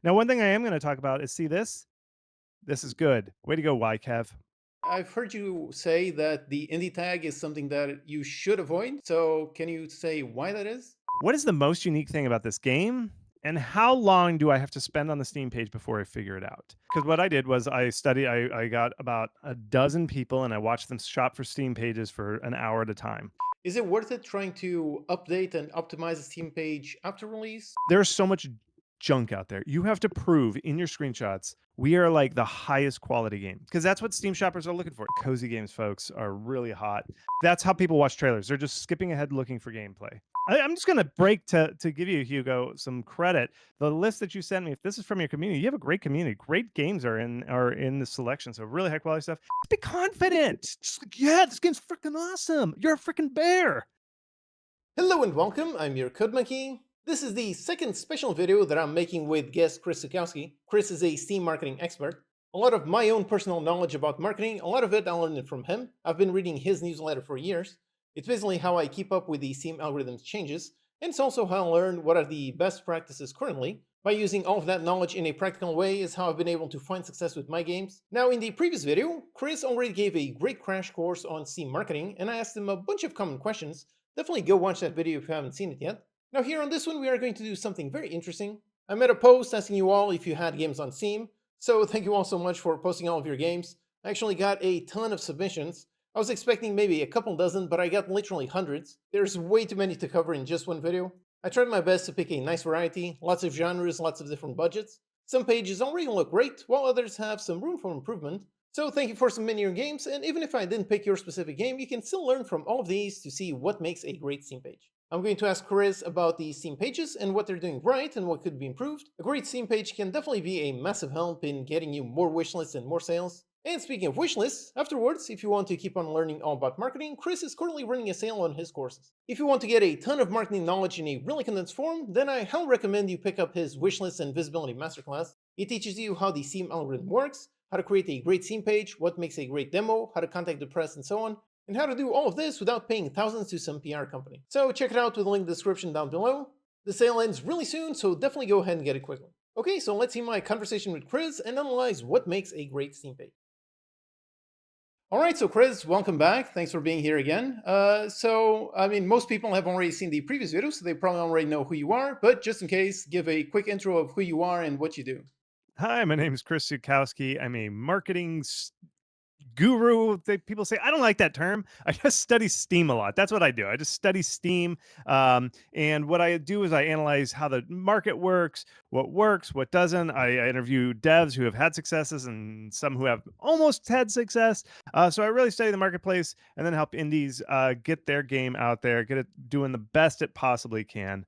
Now, one thing I am going to talk about is see this. This is good. Way to go, YKev. I've heard you say that the indie tag is something that you should avoid. So, can you say why that is? What is the most unique thing about this game? And how long do I have to spend on the Steam page before I figure it out? Because what I did was I got about a dozen people and I watched them shop for Steam pages for an hour at a time. Is it worth it trying to update and optimize the Steam page after release? There's so much junk out there. You have to prove in your screenshots we are like the highest quality game because that's what Steam shoppers are looking for. Cozy games, folks, are really hot. That's how people watch trailers. They're just skipping ahead looking for gameplay. I'm just going to break to give you, Hugo, some credit. The list that you sent me, if this is from your community, you have a great community. Great games are in the selection. So really high quality stuff. Just be confident. Just like, yeah, this game's freaking awesome. You're a freaking bear. Hello and welcome, I'm your Code Monkey. This is the second special video that I'm making with guest Chris Zukowski. Chris is a Steam marketing expert. A lot of my own personal knowledge about marketing, a lot of it I learned it from him. I've been reading his newsletter for years. It's basically how I keep up with the Steam algorithms changes, and it's also how I learned what are the best practices currently. By using all of that knowledge in a practical way is how I've been able to find success with my games. Now, in the previous video, Chris already gave a great crash course on Steam marketing, and I asked him a bunch of common questions. Definitely go watch that video if you haven't seen it yet. Now here on this one, we are going to do something very interesting. I made a post asking you all if you had games on Steam, so thank you all so much for posting all of your games. I actually got a ton of submissions. I was expecting maybe a couple dozen, but I got literally hundreds. There's way too many to cover in just one video. I tried my best to pick a nice variety, lots of genres, lots of different budgets. Some pages already look great, while others have some room for improvement. So thank you for submitting your games, and even if I didn't pick your specific game, you can still learn from all of these to see what makes a great Steam page. I'm going to ask Chris about the Steam pages and what they're doing right and what could be improved. A great Steam page can definitely be a massive help in getting you more wishlists and more sales. And speaking of wishlists, afterwards, if you want to keep on learning all about marketing, Chris is currently running a sale on his courses. If you want to get a ton of marketing knowledge in a really condensed form, then I highly recommend you pick up his Wishlists and Visibility Masterclass. It teaches you how the Steam algorithm works, how to create a great Steam page, what makes a great demo, how to contact the press, and so on, and how to do all of this without paying thousands to some PR company. So check it out with the link in the description down below. The sale ends really soon, so definitely go ahead and get it quickly. Okay, so let's see my conversation with Chris and analyze what makes a great Steam page. Alright, so Chris, welcome back. Thanks for being here again. Most people have already seen the previous video, so they probably already know who you are, but just in case, give a quick intro of who you are and what you do. Hi, my name is Chris Zukowski. I'm a marketing guru. People say I don't like that term. I just study Steam a lot. That's what I do. I just study Steam, and what I do is I analyze how the market works, what doesn't. I interview devs who have had successes and some who have almost had success. So I really study the marketplace and then help indies get their game out there, get it doing the best it possibly can.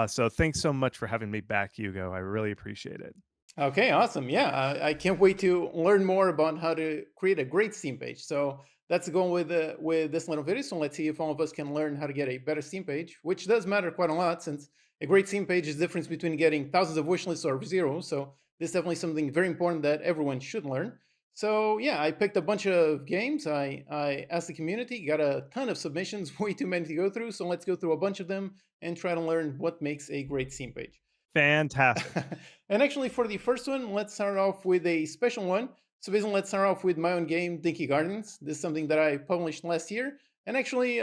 So thanks so much for having me back, Hugo. I really appreciate it. Okay, awesome. Yeah, I can't wait to learn more about how to create a great Steam page. So that's the goal with this little video. So let's see if all of us can learn how to get a better Steam page, which does matter quite a lot since a great Steam page is the difference between getting thousands of wish lists or zero. So this is definitely something very important that everyone should learn. So yeah, I picked a bunch of games. I asked the community, got a ton of submissions, way too many to go through. So let's go through a bunch of them and try to learn what makes a great Steam page. Fantastic. And actually, for the first one, let's start off with a special one. So basically, let's start off with my own game, Dinky Guardians. This is something that I published last year. And actually,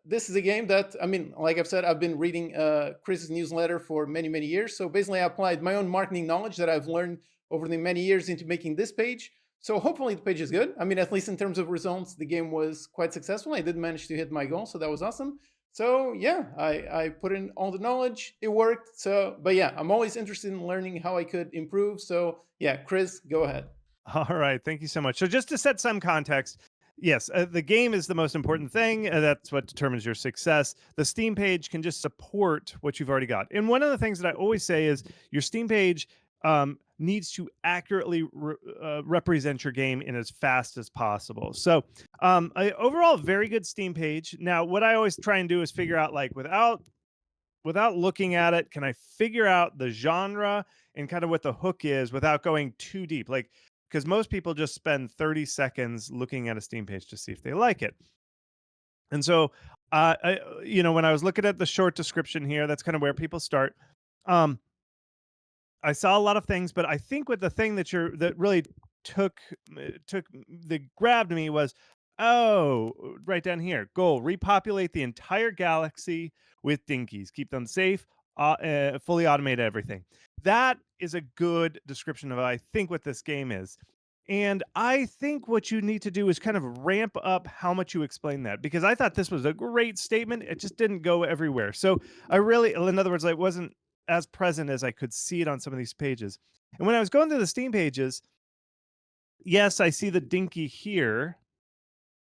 this is a game that, like I've said, I've been reading Chris's newsletter for many, many years. So basically, I applied my own marketing knowledge that I've learned over the many years into making this page. So hopefully the page is good. At least in terms of results, the game was quite successful. I did manage to hit my goal, so that was awesome. So yeah, I put in all the knowledge, it worked. But yeah, I'm always interested in learning how I could improve. So yeah, Chris, go ahead. All right. Thank you so much. So, just to set some context, yes, the game is the most important thing. That's what determines your success. The Steam page can just support what you've already got. And one of the things that I always say is your Steam page needs to accurately represent your game in as fast as possible. So, overall, very good Steam page. Now, what I always try and do is figure out, like, without looking at it, can I figure out the genre and kind of what the hook is without going too deep? Like, because most people just spend 30 seconds looking at a Steam page to see if they like it. And so, when I was looking at the short description here, that's kind of where people start. Um, I saw a lot of things, but I think with the thing that really took that grabbed me was, oh, right down here. Goal: repopulate the entire galaxy with dinkies. Keep them safe. Fully automate everything. That is a good description of, I think, what this game is. And I think what you need to do is kind of ramp up how much you explain that, because I thought this was a great statement. It just didn't go everywhere. So I really, in other words, I wasn't as present as I could see it on some of these pages. And when I was going through the Steam pages, yes, I see the dinky here,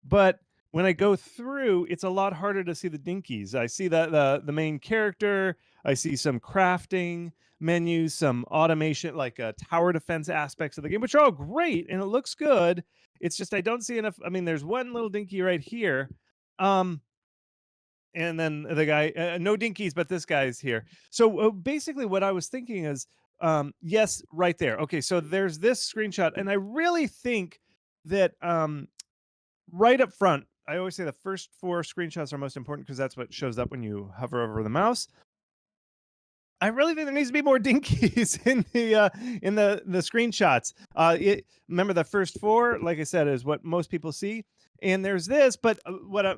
but when I go through, it's a lot harder to see the dinkies. I see the main character, I see some crafting menus, some automation, like tower defense aspects of the game, which are all great and it looks good. It's just I don't see enough. I mean, there's one little dinky right here. Um, and then the guy, no dinkies, but this guy's here. So basically, what I was thinking is, yes, right there. Okay, so there's this screenshot, and I really think that right up front, I always say the first 4 screenshots are most important because that's what shows up when you hover over the mouse. I really think there needs to be more dinkies in the screenshots. Remember the first 4, like I said, is what most people see. And there's this, but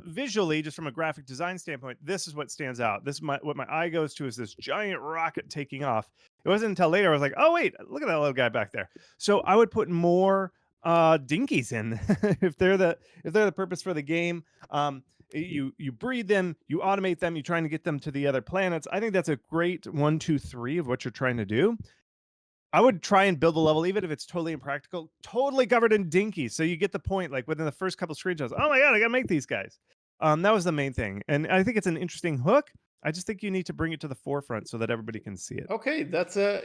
visually, just from a graphic design standpoint, this is what stands out. This is what my eye goes to, is this giant rocket taking off. It wasn't until later I was like, oh wait, look at that little guy back there. So I would put more dinkies in if they're the purpose for the game. You breed them, you automate them, you're trying to get them to the other planets. I think that's a great 1, 2, 3 of what you're trying to do. I would try and build a level, even if it's totally impractical, totally covered in dinkies. So you get the point, like within the first couple screenshots. Oh my god, I gotta make these guys. That was the main thing, and I think it's an interesting hook. I just think you need to bring it to the forefront so that everybody can see it. Okay, that's a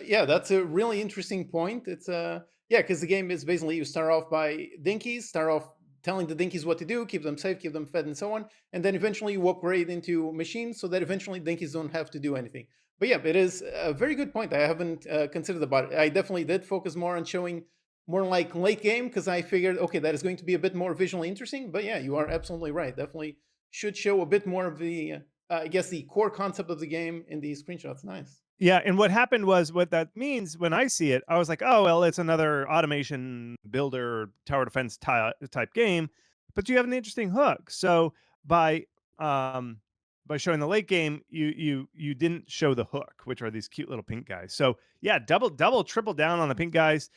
really interesting point. It's yeah, because the game is basically you start off by dinkies, start off telling the dinkies what to do, keep them safe, keep them fed, and so on, and then eventually you upgrade into machines so that eventually dinkies don't have to do anything. But yeah, it is a very good point. I haven't considered about it. I definitely did focus more on showing more like late game because I figured, okay, that is going to be a bit more visually interesting. But yeah, you are absolutely right. Definitely should show a bit more of the, I guess, the core concept of the game in these screenshots. Nice. Yeah, and what happened was, what that means when I see it, I was like, "Oh, well, it's another automation builder tower defense type game," but you have an interesting hook. So by um by showing the late game, you didn't show the hook, which are these cute little pink guys. So yeah, double, triple down on the pink guys.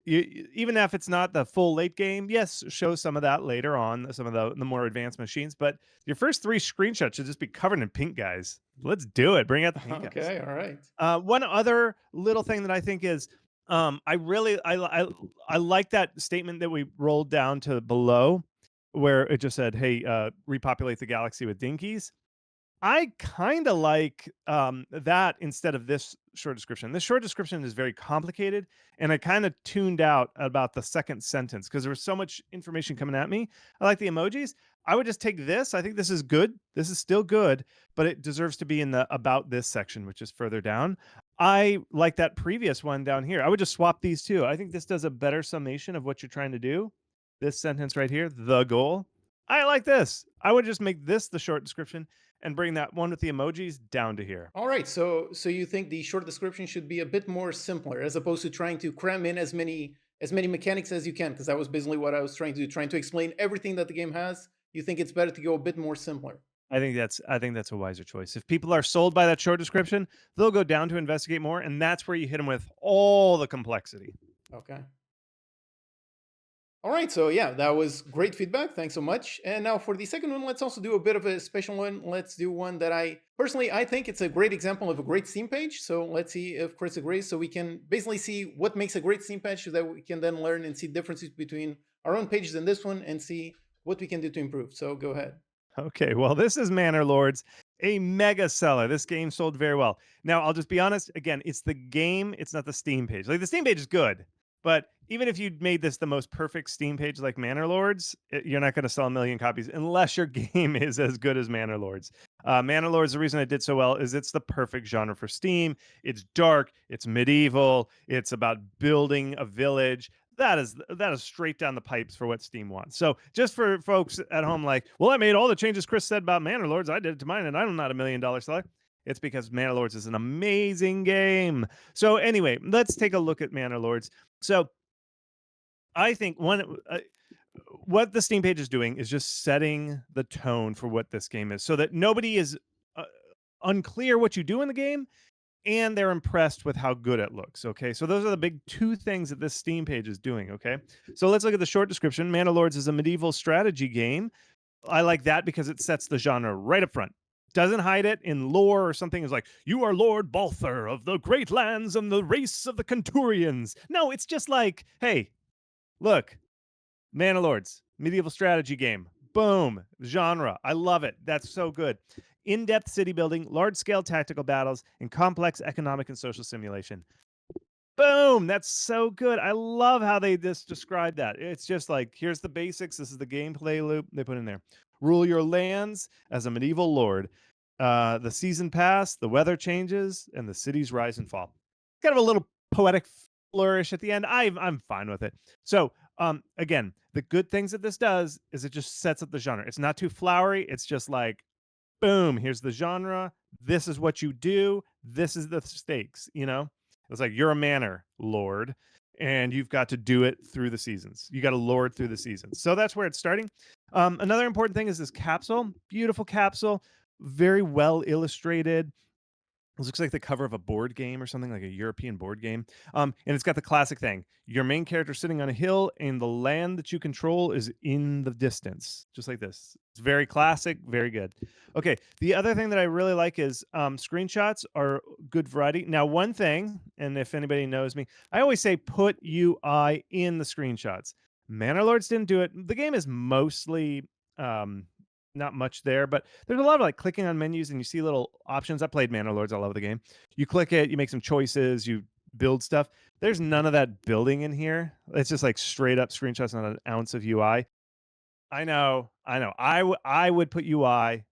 Even if it's not the full late game, yes, show some of that later on, some of the more advanced machines. But your first 3 screenshots should just be covered in pink guys. Let's do it. Bring out the pink guys. Okay, all right. One other little thing that I think is, I really I like that statement that we rolled down to below, where it just said, "Hey, repopulate the galaxy with dinkies." I kind of like that instead of this short description. This short description is very complicated, and I kind of tuned out about the second sentence because there was so much information coming at me. I like the emojis. I would just take this. I think this is good. This is still good, but it deserves to be in the about this section, which is further down. I like that previous one down here. I would just swap these two. I think this does a better summation of what you're trying to do. This sentence right here, the goal. I like this. I would just make this the short description and bring that one with the emojis down to here. All right, so you think the short description should be a bit more simpler as opposed to trying to cram in as many mechanics as you can, because that was basically what I was trying to do, trying to explain everything that the game has. You think it's better to go a bit more simpler? I think that's a wiser choice. If people are sold by that short description, they'll go down to investigate more, and that's where you hit them with all the complexity. Okay. All right, so yeah, that was great feedback. Thanks so much. And now for the second one, let's also do a bit of a special one. Let's do one that I think it's a great example of a great Steam page. So let's see if Chris agrees. So we can basically see what makes a great Steam page so that we can then learn and see differences between our own pages and this one and see what we can do to improve. So go ahead. Okay, well, this is Manor Lords, a mega seller. This game sold very well. Now, I'll just be honest. Again, it's the game. It's not the Steam page. Like, the Steam page is good, but even if you made this the most perfect Steam page like Manor Lords, you're not going to sell 1 million copies unless your game is as good as Manor Lords. Manor Lords, the reason it did so well is it's the perfect genre for Steam. It's dark, it's medieval, it's about building a village. That is straight down the pipes for what Steam wants. So just for folks at home, like, well, I made all the changes Chris said about Manor Lords. I did it to mine, and I'm not $1 million seller. It's because Manor Lords is an amazing game. So anyway, let's take a look at Manor Lords. So I think what the Steam page is doing is just setting the tone for what this game is, so that nobody is uh, unclear what you do in the game, and they're impressed with how good it looks. Okay, so those are the big two things that this Steam page is doing. Okay, so let's look at the short description. Manor Lords is a medieval strategy game. I like that because it sets the genre right up front. Doesn't hide it in lore or something. Is like, you are Lord Balther of the Great Lands and the race of the Conturians. No, it's just like, hey, look, Manor Lords, medieval strategy game. Boom, genre. I love it. That's so good. In-depth city building, large-scale tactical battles, and complex economic and social simulation. Boom! That's so good. I love how they just describe that. It's just like, here's the basics. This is the gameplay loop they put in there. Rule your lands as a medieval lord. The season pass, the weather changes, and the cities rise and fall. Kind of a little poetic flourish at the end. I'm fine with it. So, again, the good things that this does is it just sets up the genre. It's not too flowery. It's just like, boom, here's the genre. This is what you do. This is the stakes, you know? It's like, you're a manor lord and you've got to do it through the seasons. You got to lord through the seasons. So that's where it's starting. Another important thing is this capsule. Beautiful capsule, very well illustrated. It looks like the cover of a board game or something, like a European board game. And it's got the classic thing. Your main character sitting on a hill, and the land that you control is in the distance, just like this. It's very classic, very good. Okay, the other thing that I really like is screenshots are good variety. Now, one thing, and if anybody knows me, I always say put UI in the screenshots. Manor Lords didn't do it. The game is mostly not much there, but there's a lot of like clicking on menus and you see little options. I played Manor Lords. I love the game. You click it, you make some choices, you build stuff. There's none of that building in here. It's just like straight up screenshots, not an ounce of UI. I know. I would put UI.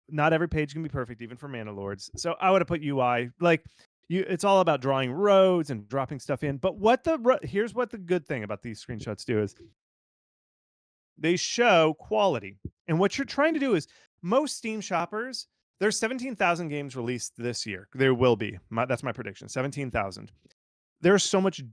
Not every page can be perfect, even for Manor Lords. So I would have put UI. Like it's all about drawing roads and dropping stuff in. But here's what the good thing about these screenshots do is they show quality. And what you're trying to do is, most Steam shoppers, there's 17,000 games released this year. There will be. That's my prediction. 17,000. There's so much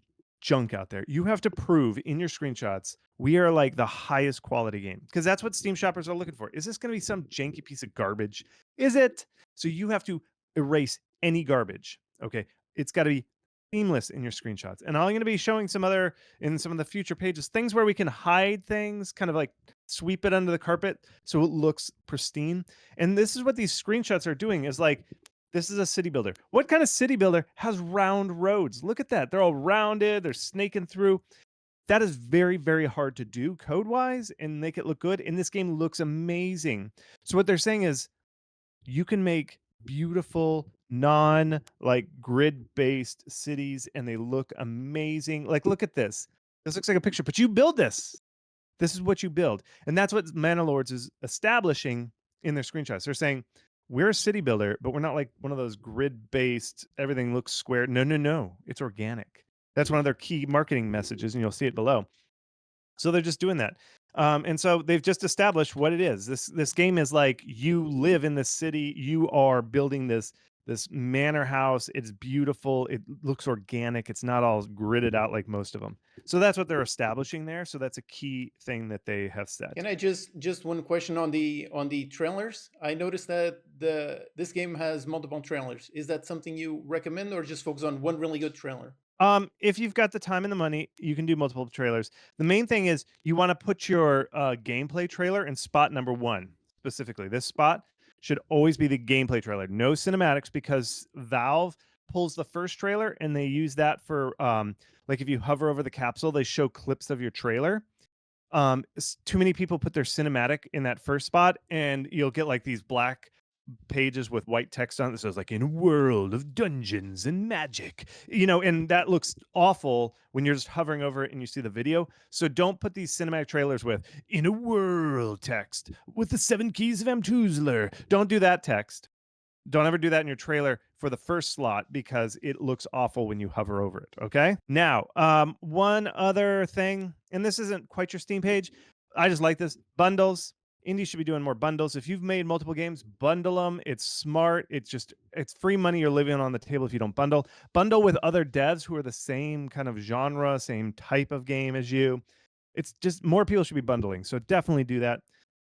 junk out there. You have to prove in your screenshots we are like the highest quality game, because that's what Steam shoppers are looking for. Is this going to be some janky piece of garbage? Is it? So you have to erase any garbage. Okay. It's got to be seamless in your screenshots. And I'm going to be showing in some of the future pages, things where we can hide things, kind of like sweep it under the carpet so it looks pristine. And this is what these screenshots are doing, is like, this is a city builder. What kind of city builder has round roads? Look at that. They're all rounded. They're snaking through. That is very, very hard to do code-wise and make it look good. And this game looks amazing. So what they're saying is you can make beautiful, like grid-based cities, and they look amazing. Like, look at this. This looks like a picture, but you build this. This is what you build. And that's what Manor Lords is establishing in their screenshots. They're saying, we're a city builder, but we're not like one of those grid-based, everything looks square. No, no, no. It's organic. That's one of their key marketing messages, and you'll see it below. So they're just doing that. And so they've just established what it is. This game is like, you live in this city, you are building this manor house. It's beautiful. It looks organic. It's not all gridded out like most of them. So that's what they're establishing there. So that's a key thing that they have said. Can I just one question on the trailers? I noticed that this game has multiple trailers. Is that something you recommend, or just focus on one really good trailer? If you've got the time and the money, you can do multiple trailers. The main thing is you want to put your gameplay trailer in spot number 1 specifically. This spot should always be the gameplay trailer. No cinematics, because Valve pulls the first trailer and they use that for like, if you hover over the capsule, they show clips of your trailer. Too many people put their cinematic in that first spot, and you'll get like these black pages with white text on it that says like, in a world of dungeons and magic, and that looks awful when you're just hovering over it and you see the video. So don't put these cinematic trailers with "in a world" text with the 7 keys of Amtuzler. Don't do that text. Don't ever do that in your trailer for the first slot, because it looks awful when you hover over it. Okay. Now, one other thing, and this isn't quite your Steam page. I just like this. Bundles. Indies should be doing more bundles. If you've made multiple games, bundle them. It's smart. It's free money you're leaving on the table if you don't bundle. Bundle with other devs who are the same kind of genre, same type of game as you. It's just more people should be bundling. So definitely do that.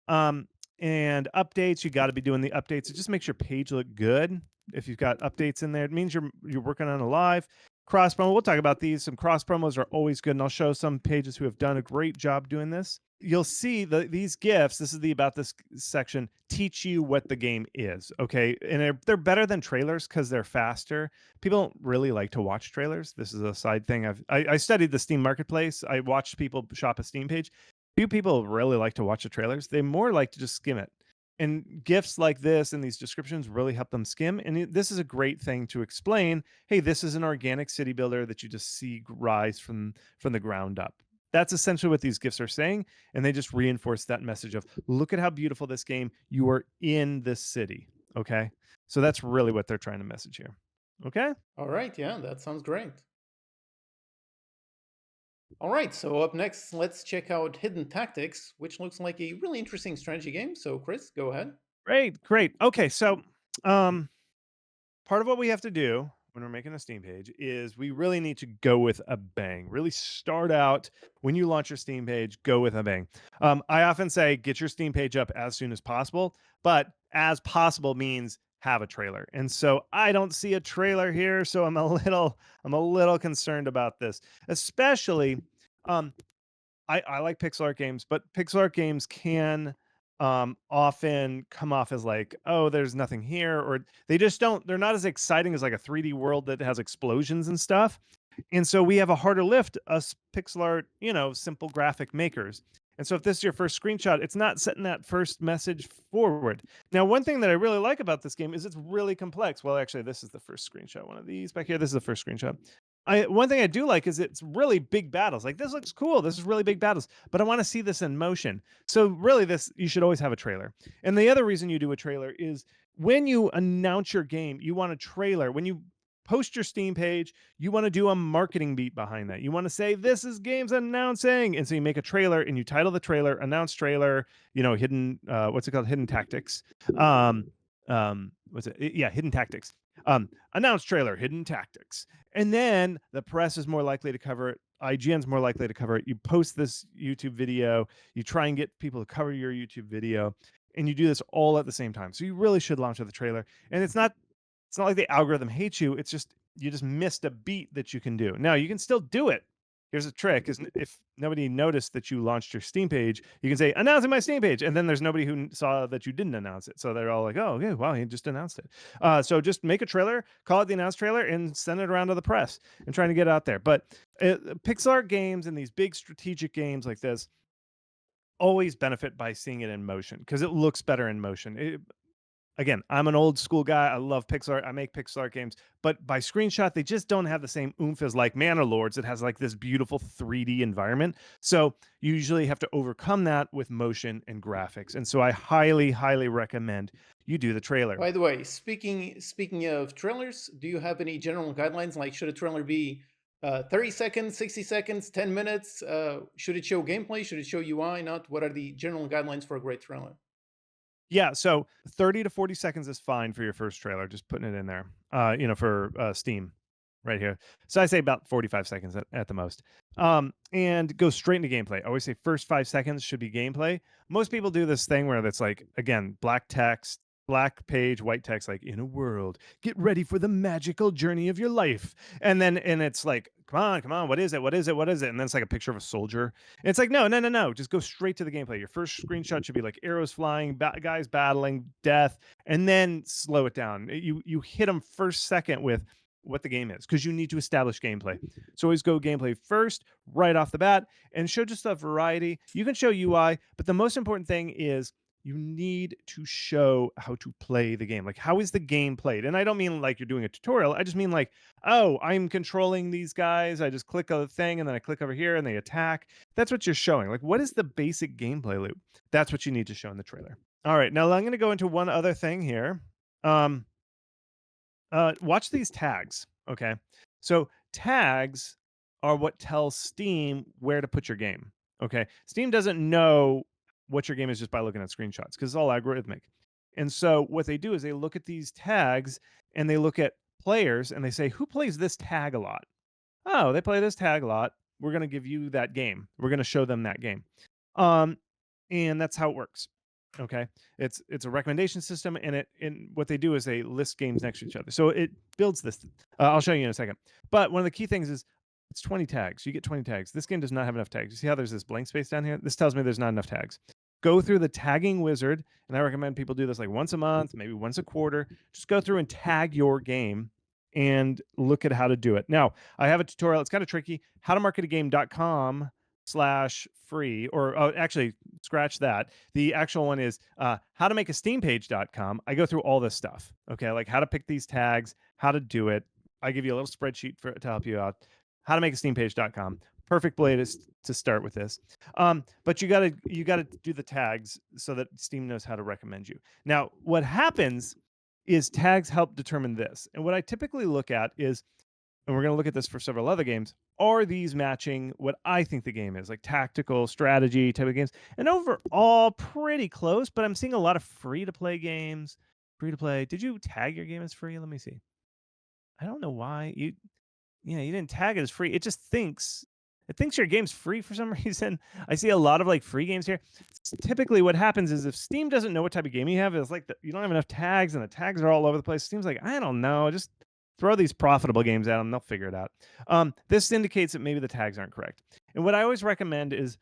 Um, and updates, you got to be doing the updates. It just makes your page look good. If you've got updates in there, it means you're working on a live. Cross promo, we'll talk about these. Some cross promos are always good, and I'll show some pages who have done a great job doing this. You'll see these gifs. This is the about this section. Teach you what the game is, okay? And they're better than trailers because they're faster. People don't really like to watch trailers. This is a side thing. I studied the Steam marketplace. I watched people shop a Steam page. Few people really like to watch the trailers. They more like to just skim it. And gifs like this and these descriptions really help them skim. And this is a great thing to explain. Hey, this is an organic city builder that you just see rise from the ground up. That's essentially what these gifs are saying. And they just reinforce that message of look at how beautiful this game. You are in this city. Okay. So that's really what they're trying to message here. Okay. All right, yeah, that sounds great. All right, so up next, let's check out Hidden Tactics, which looks like a really interesting strategy game. So, Chris, go ahead. Great. Okay. So, part of what we have to do when we're making a Steam page is we really need to go with a bang. Really start out when you launch your Steam page, go with a bang. I often say get your Steam page up as soon as possible, but as possible means have a trailer. And so I don't see a trailer here, so I'm a little concerned about this, especially I like pixel art games, but pixel art games can often come off as like, oh, there's nothing here, or they're not as exciting as like a 3D world that has explosions and stuff. And so we have a harder lift, us pixel art, simple graphic makers. And so if this is your first screenshot, it's not setting that first message forward. Now, one thing that I really like about this game is it's really complex. Well, actually, this is the first screenshot. One of these back here, this is the first screenshot. One thing I do like is it's really big battles. Like this looks cool. This is really big battles, but I want to see this in motion. So really you should always have a trailer. And the other reason you do a trailer is when you announce your game, you want a trailer. When you post your Steam page, you want to do a marketing beat behind that. You want to say, this is games announcing. And so you make a trailer and you title the trailer, announce trailer, hidden, what's it called? Hidden tactics. What's it? Yeah, hidden tactics. Announce trailer, hidden tactics. And then the press is more likely to cover it. IGN's more likely to cover it. You post this YouTube video, you try and get people to cover your YouTube video, and you do this all at the same time. So you really should launch with the trailer. And it's not like the algorithm hates you. It's just you just missed a beat that you can do. Now you can still do it. Here's a trick: is if nobody noticed that you launched your Steam page, you can say announcing my Steam page, and then there's nobody who saw that you didn't announce it. So they're all like, oh, okay, wow, he just announced it. So just make a trailer, call it the announced trailer, and send it around to the press and trying to get it out there. But pixel art games and these big strategic games like this always benefit by seeing it in motion because it looks better in motion. Again, I'm an old school guy. I love pixel art. I make pixel art games, but by screenshot, they just don't have the same oomph as like Manor Lords. It has like this beautiful 3D environment. So you usually have to overcome that with motion and graphics. And so I highly, highly recommend you do the trailer. By the way, speaking of trailers, do you have any general guidelines? Like, should a trailer be 30 seconds, 60 seconds, 10 minutes? Should it show gameplay? Should it show UI? Not. What are the general guidelines for a great trailer? Yeah, so 30 to 40 seconds is fine for your first trailer, just putting it in there, for Steam right here. So I say about 45 seconds at the most. And go straight into gameplay. I always say first 5 seconds should be gameplay. Most people do this thing where it's like, again, black text, black page, white text, like in a world, get ready for the magical journey of your life. And it's like, come on, what is it? And then it's like a picture of a soldier. And it's like, no. Just go straight to the gameplay. Your first screenshot should be like arrows flying, guys battling, death, and then slow it down. You hit them first second with what the game is because you need to establish gameplay. So always go gameplay first, right off the bat, and show just a variety. You can show UI, but the most important thing is you need to show how to play the game. Like, how is the game played? And I don't mean like you're doing a tutorial. I just mean like, oh, I'm controlling these guys. I just click a thing and then I click over here and they attack. That's what you're showing. Like, what is the basic gameplay loop? That's what you need to show in the trailer. All right, now I'm going to go into one other thing here. Watch these tags. Okay. So tags are what tells Steam where to put your game. Okay. Steam doesn't know what your game is just by looking at screenshots because it's all algorithmic. And so what they do is they look at these tags and they look at players and they say, who plays this tag a lot? Oh, they play this tag a lot. We're going to give you that game. We're going to show them that game. Um, and that's how it works. Okay, it's a recommendation system, and what they do is they list games next to each other. So it builds this. I'll show you in a second. But one of the key things is it's 20 tags. You get 20 tags. This game does not have enough tags. You see how there's this blank space down here? This tells me there's not enough tags. Go through the tagging wizard, and I recommend people do this like once a month, maybe once a quarter. Just go through and tag your game and look at how to do it. Now, I have a tutorial. It's kind of tricky. howtomarketagame.com/free, or actually, scratch that. The actual one is howtomakeasteampage.com. I go through all this stuff. Okay, like how to pick these tags, how to do it. I give you a little spreadsheet to help you out. Howtomakeasteampage.com. Perfect way to start with this. But you gotta do the tags so that Steam knows how to recommend you. Now, what happens is tags help determine this. And what I typically look at is, and we're going to look at this for several other games, are these matching what I think the game is, like tactical strategy type of games? And overall, pretty close, but I'm seeing a lot of free-to-play games. Free-to-play. Did you tag your game as free? Let me see. I don't know why. You didn't tag it as free. It thinks your game's free for some reason. I see a lot of like free games here. Typically what happens is if Steam doesn't know what type of game you have, it's like you don't have enough tags and the tags are all over the place. Steam's like, I don't know, just throw these profitable games at them. They'll figure it out. This indicates that maybe the tags aren't correct. And what I always recommend is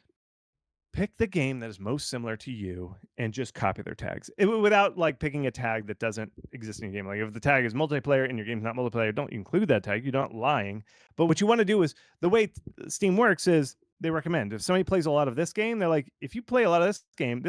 pick the game that is most similar to you and just copy their tags without like picking a tag that doesn't exist in your game. Like if the tag is multiplayer and your game's not multiplayer, don't include that tag. You're not lying. But what you want to do is the way Steam works is they recommend if somebody plays a lot of this game, they're like, if you play a lot of this game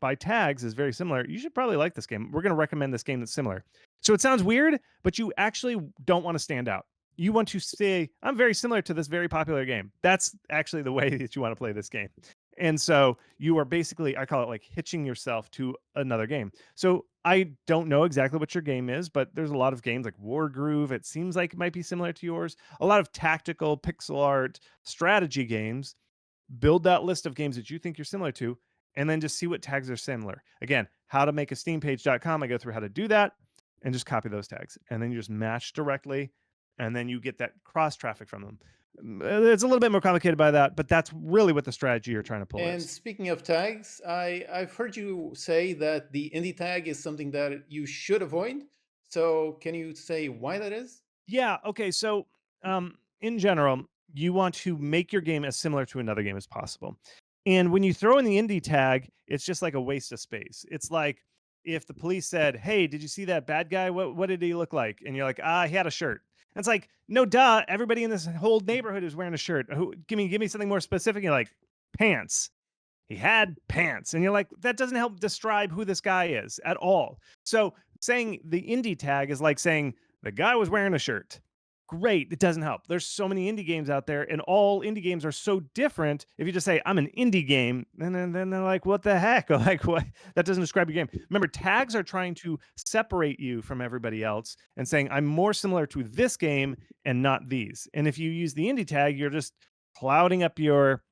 by tags is very similar. You should probably like this game. We're going to recommend this game that's similar. So it sounds weird, but you actually don't want to stand out. You want to say, I'm very similar to this very popular game. That's actually the way that you want to play this game. And so you are basically, I call it like hitching yourself to another game. So I don't know exactly what your game is, but there's a lot of games like Wargroove. It seems like it might be similar to yours. A lot of tactical pixel art strategy games. Build that list of games that you think you're similar to, and then just see what tags are similar. Again, howtomakeasteampage.com. I go through how to do that and just copy those tags. And then you just match directly, and then you get that cross traffic from them. It's a little bit more complicated by that, but that's really what the strategy you're trying to pull And is. speaking of tags, I've heard you say that the indie tag is something that you should avoid. So can you say why that is? Yeah. Okay. So, in general, you want to make your game as similar to another game as possible. And when you throw in the indie tag, it's just like a waste of space. It's like if the police said, "Hey, did you see that bad guy? What did he look like?" And you're like, "Ah, he had a shirt." And it's like, no, duh. Everybody in this whole neighborhood is wearing a shirt. Give me something more specific. And you're like, pants. He had pants. And you're like, that doesn't help describe who this guy is at all. So saying the indie tag is like saying the guy was wearing a shirt. Great. It doesn't help. There's so many indie games out there, and all indie games are so different. If you just say, I'm an indie game, then they're like, what the heck? Like, what? That doesn't describe your game. Remember, tags are trying to separate you from everybody else and saying, I'm more similar to this game and not these. And if you use the indie tag, you're just clouding up your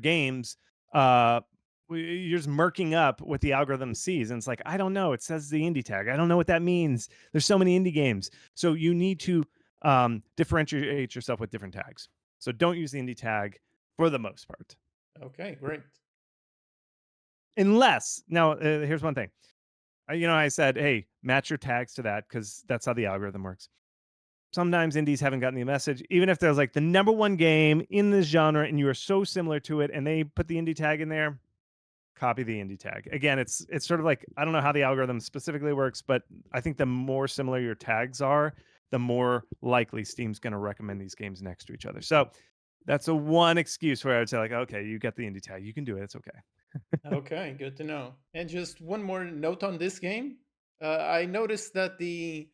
games. You're just murking up what the algorithm sees, and it's like, I don't know, it says the indie tag, I don't know what that means. There's so many indie games, so you need to differentiate yourself with different tags. So don't use the indie tag for the most part, Okay, great. unless now here's one thing. I said, hey, match your tags to that because that's how the algorithm works. Sometimes indies haven't gotten the message, even if there's like the number one game in this genre and you are so similar to it and they put the indie tag in there, copy the indie tag. Again, it's sort of like, I don't know how the algorithm specifically works, but I think the more similar your tags are, the more likely Steam's going to recommend these games next to each other. So that's a one excuse where I would say like, okay, you got the indie tag, you can do it, it's okay. Okay, good to know. And just one more note on this game. I noticed that the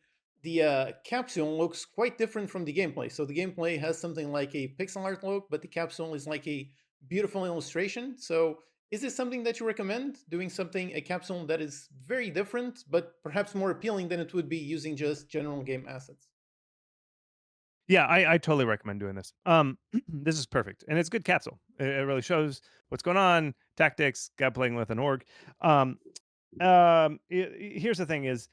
capsule looks quite different from the gameplay. So the gameplay has something like a pixel art look, but the capsule is like a beautiful illustration. So is this something that you recommend? Doing a capsule that is very different, but perhaps more appealing than it would be using just general game assets? Yeah, I totally recommend doing this. This is perfect, and it's good capsule. It really shows what's going on, tactics, guy playing with an org. Um, Here's the thing: is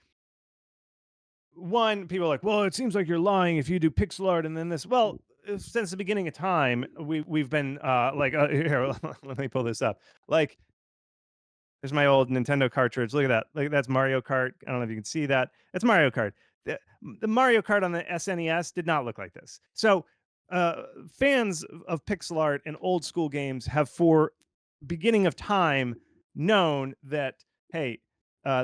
one, people are like, well, it seems like you're lying if you do pixel art and then this. Well, since the beginning of time, we've been here. Let me pull this up. Like, there's my old Nintendo cartridge. Look at that. Like, that's Mario Kart. I don't know if you can see that. It's Mario Kart. The Mario Kart on the SNES did not look like this. So, fans of pixel art and old school games have, for beginning of time, known that, hey,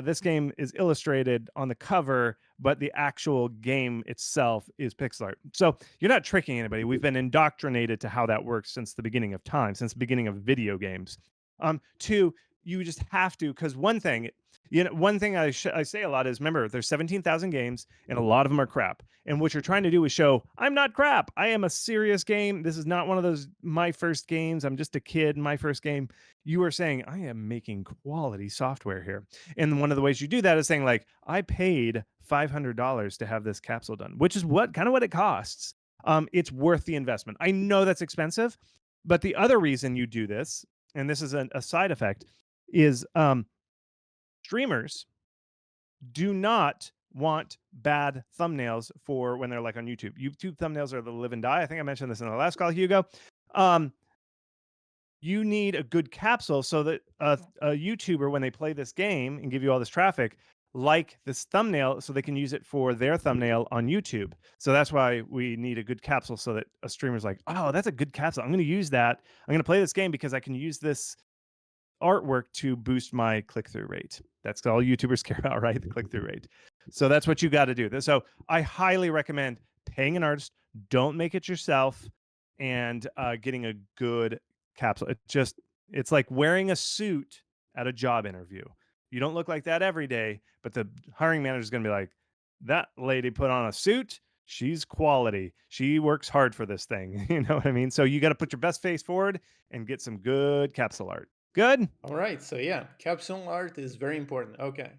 this game is illustrated on the cover, but the actual game itself is pixel art. So you're not tricking anybody. We've been indoctrinated to how that works since the beginning of time, since the beginning of video games. Two, you just have to, because one thing, one thing I say a lot is, remember, there's 17,000 games and a lot of them are crap. And what you're trying to do is show, I'm not crap. I am a serious game. This is not one of those my first games. I'm just a kid. My first game. You are saying, I am making quality software here. And one of the ways you do that is saying, like, I paid $500 to have this capsule done, which is what it costs. It's worth the investment. I know that's expensive, but the other reason you do this, and this is a side effect, is streamers do not want bad thumbnails for when they're like on YouTube. YouTube thumbnails are the live and die. I think I mentioned this in the last call, Hugo. You need a good capsule so that a YouTuber, when they play this game and give you all this traffic, like this thumbnail, so they can use it for their thumbnail on YouTube. So that's why we need a good capsule, so that a streamer's like, oh, that's a good capsule. I'm going to use that. I'm going to play this game because I can use this artwork to boost my click-through rate. That's all YouTubers care about, right? The click-through rate. So that's what you got to do. So I highly recommend paying an artist. Don't make it yourself, and getting a good capsule. It's like wearing a suit at a job interview. You don't look like that every day, but the hiring manager is going to be like, that lady put on a suit. She's quality. She works hard for this thing. You know what I mean? So you got to put your best face forward and get some good capsule art. Good? All right, so yeah, capsule art is very important. Okay.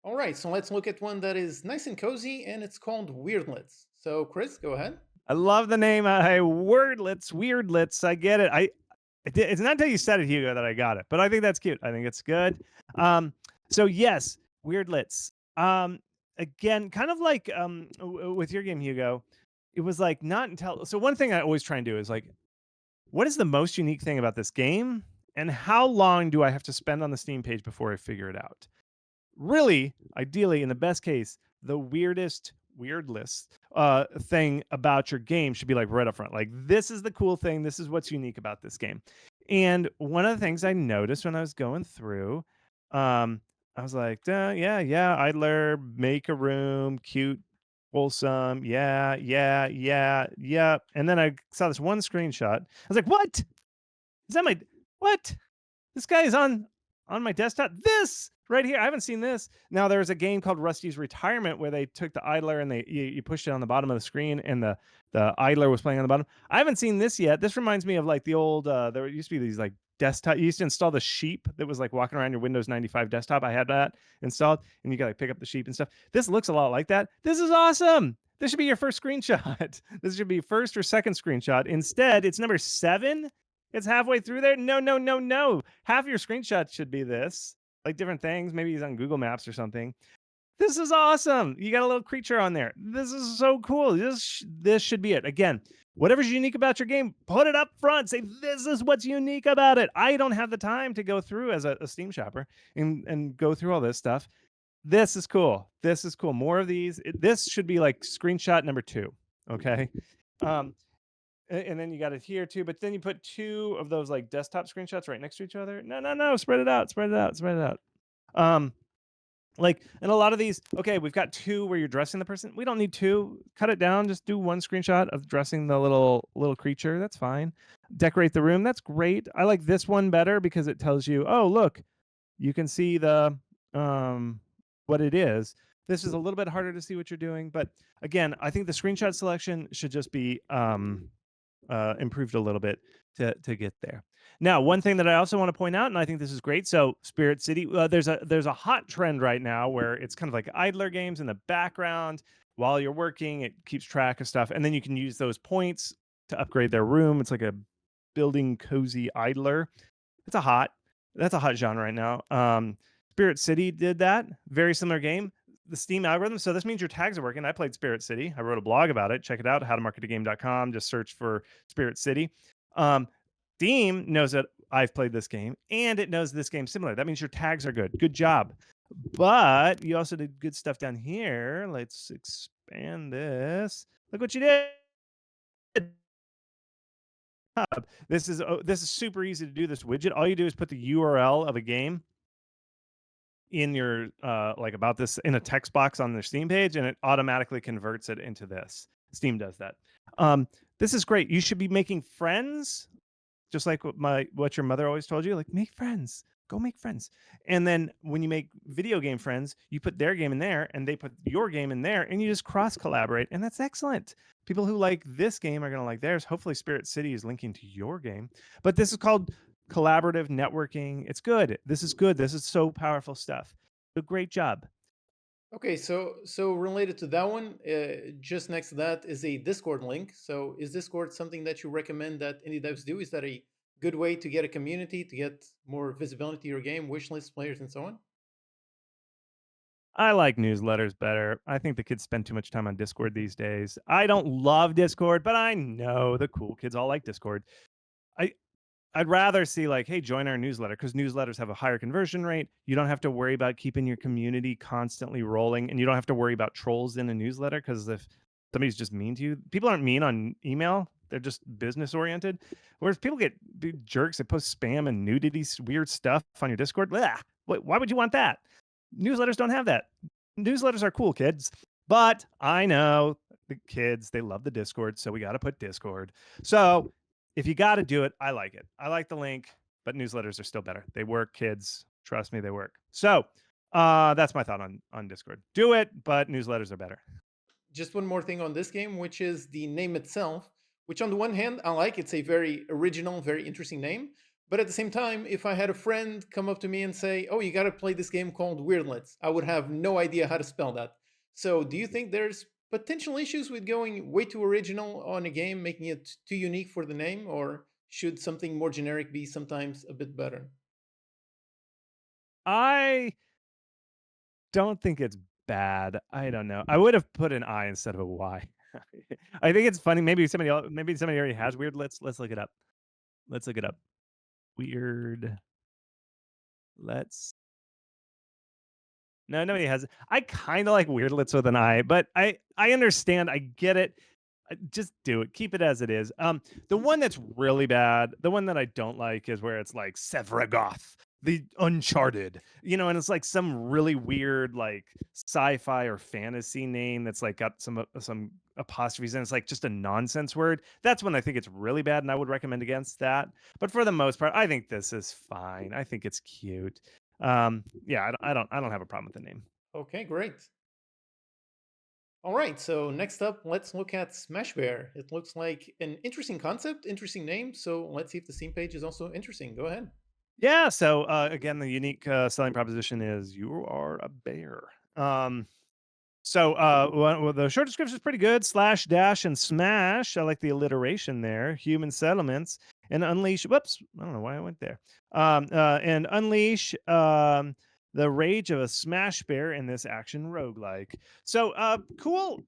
All right, so let's look at one that is nice and cozy, and it's called Weyrdlets. So, Chris, go ahead. I love the name. Weyrdlets. I get it. It's not until you said it, Hugo, that I got it. But I think that's cute. I think it's good. So yes, Weyrdlets. Again, kind of like with your game, Hugo, it was like not until. So one thing I always try and do is like, what is the most unique thing about this game, and how long do I have to spend on the Steam page before I figure it out? Really, ideally, in the best case, the weirdless thing about your game should be like right up front. Like, this is the cool thing. This is what's unique about this game. And one of the things I noticed when I was going through, I was like, yeah, idler, make a room, cute, wholesome, yeah. And then I saw this one screenshot. I was like, what? Is that my what? This guy is on my desktop. This right here. I haven't seen this. Now there's a game called Rusty's Retirement where they took the idler and you pushed it on the bottom of the screen, and the idler was playing on the bottom. I haven't seen this yet. This reminds me of like the old there used to be these like desktop. You used to install the sheep that was like walking around your Windows 95 desktop. I had that installed, and you could like pick up the sheep and stuff. This looks a lot like that. This is awesome. This should be your first screenshot. This should be first or second screenshot. Instead, it's number 7. It's halfway through there. No. Half your screenshots should be this, like different things. Maybe he's on Google Maps or something. This is awesome. You got a little creature on there. This is so cool. This should be it. Again, whatever's unique about your game, put it up front. Say, this is what's unique about it. I don't have the time to go through as a Steam shopper and go through all this stuff. This is cool. This is cool. More of these. This should be like screenshot number 2. Okay. And then you got it here too, but then you put 2 of those like desktop screenshots right next to each other. No, spread it out. Like, and a lot of these, okay, we've got 2 where you're dressing the person. We don't need 2. Cut it down. Just do 1 screenshot of dressing the little creature. That's fine. Decorate the room. That's great. I like this one better because it tells you, oh, look, you can see the what it is. This is a little bit harder to see what you're doing, but again, I think the screenshot selection should just be improved a little bit to get there. Now, one thing that I also want to point out, and I think this is great. So, Spirit City, there's a hot trend right now where it's kind of like idler games in the background. while you're working. It keeps track of stuff, and then you can use those points to upgrade their room. It's like a building cozy idler. It's a hot that's a hot genre right now. Spirit City did that. Very similar game. The Steam algorithm. So this means your tags are working. I played Spirit City. I wrote a blog about it. Check it out. howtomarketagame.com. Just search for Spirit City. Um, Steam knows that I've played this game and it knows this game similar. That means your tags are good. Good job. But you also did good stuff down here. Let's expand this. Look what you did. This is super easy to do this widget. All you do is put the URL of a game in your like about this in a text box on their Steam page, and it automatically converts it into this. Steam does that. This is great. You should be making friends, just like what your mother always told you. Like, make friends. Go make friends. And then when you make video game friends, you put their game in there, and they put your game in there, and you just cross collaborate, and that's excellent. People who like this game are going to like theirs. Hopefully, Spirit City is linking to your game. But this is called collaborative networking. It's good. This is good. This is so powerful stuff. So great job. Okay, so related to that one, just next to that is a Discord link. So is Discord something that you recommend that indie devs do? Is that a good way to get a community, to get more visibility to your game, wish list players, and so on? I like newsletters better. I think the kids spend too much time on Discord these days. I don't love Discord, but I know the cool kids all like Discord. I I'd rather see like, hey, join our newsletter because newsletters have a higher conversion rate. You don't have to worry about keeping your community constantly rolling, and you don't have to worry about trolls in a newsletter because if somebody's just mean to you, people aren't mean on email. They're just business oriented. Whereas people get big jerks that post spam and nudity, weird stuff on your Discord. Blah. Why would you want that? Newsletters don't have that. Newsletters are cool, kids. But I know the kids, they love the Discord, so we got to put Discord. So if you got to do it, I like it. I like the link, but newsletters are still better. They work, kids. Trust me, they work. So that's my thought on Discord. Do it, but newsletters are better. Just one more thing on this game, which is the name itself, which on the one hand, I like. It's a very original, very interesting name. But at the same time, if I had a friend come up to me and say, oh, you got to play this game called Weyrdlets, I would have no idea how to spell that. So do you think there's potential issues with going way too original on a game, making it too unique for the name? Or should something more generic be sometimes a bit better? I don't think it's bad. I don't know. I would have put an I instead of a Y. I think it's funny. Maybe somebody already has weird. Let's look it up. Let's look it up. Weird. Let's No, nobody has it. I kind of like Weyrdlets with an I, but I understand. I get it. Just do it. Keep it as it is. The one that's really bad, the one that I don't like, is where it's like Sevragoth, the Uncharted, and it's like some really weird like sci-fi or fantasy name that's like got some apostrophes and it's like just a nonsense word. That's when I think it's really bad, and I would recommend against that. But for the most part, I think this is fine. I think it's cute. Yeah, I don't have a problem with the name. Okay, great. All right, so next up, let's look at Smash Bear. It looks like an interesting concept, interesting name. So let's see if the Steam page is also interesting. Go ahead. Yeah. So again, the unique selling proposition is you are a bear. So the short description is pretty good. Slash, dash, and smash. I like the alliteration there. Human settlements and unleash. Whoops, I don't know why I went there. And unleash the rage of a smash bear in this action roguelike. So cool.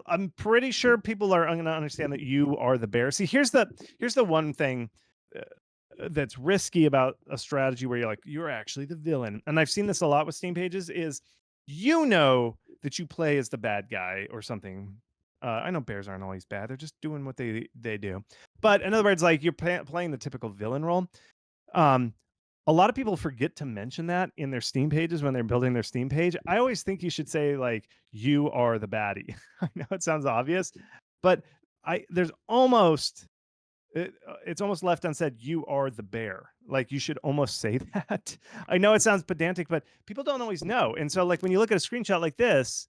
I'm pretty sure people are going to understand that you are the bear. See, here's the one thing. That's risky about a strategy where you're like you're actually the villain, and I've seen this a lot with Steam pages. Is that you play as the bad guy or something. I know bears aren't always bad; they're just doing what they do. But in other words, like you're playing the typical villain role. Um, a lot of people forget to mention that in their Steam pages when they're building their Steam page. I always think you should say like you are the baddie. I know it sounds obvious, but there's almost it's almost left unsaid. You are the bear. Like you should almost say that. I know it sounds pedantic, but people don't always know. And so, like when you look at a screenshot like this,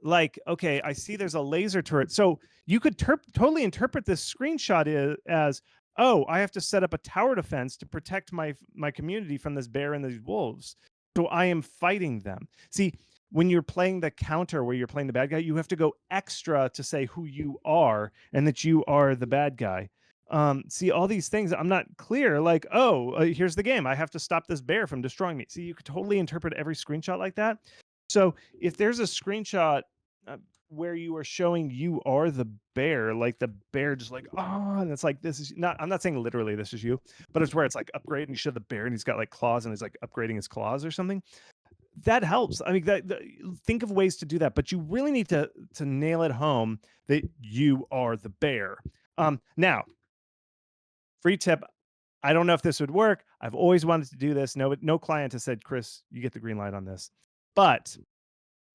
like okay, I see there's a laser turret. So you could totally interpret this screenshot as, oh, I have to set up a tower defense to protect my community from this bear and these wolves. So I am fighting them. See, when you're playing the counter where you're playing the bad guy, you have to go extra to say who you are and that you are the bad guy. See, all these things I'm not clear. Like, oh, here's the game. I have to stop this bear from destroying me. See, you could totally interpret every screenshot like that. So if there's a screenshot uh, where you are showing you are the bear, like the bear just like, oh, and it's like, this is not, I'm not saying literally this is you, but it's where it's like upgrade and you show the bear and he's got like claws and he's like upgrading his claws or something. That helps. I mean, think of ways to do that, but you really need to nail it home that you are the bear. Now, free tip. I don't know if this would work. I've always wanted to do this. No client has said, Chris, you get the green light on this. But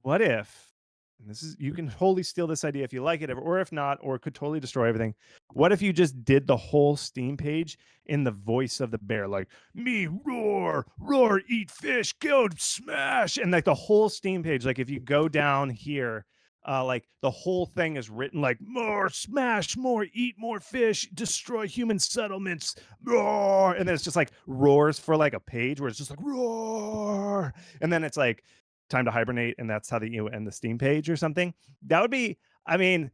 what if, and this is, you can totally steal this idea if you like it, or if not, or it could totally destroy everything. What if you just did the whole Steam page in the voice of the bear, like me roar, roar, eat fish, go smash, and like the whole Steam page, like if you go down here, like the whole thing is written like more smash, more eat more fish, destroy human settlements, roar, and then it's just like roars for like a page where it's just like roar, and then it's like time to hibernate, and that's how you end the Steam page or something. That would be, I mean,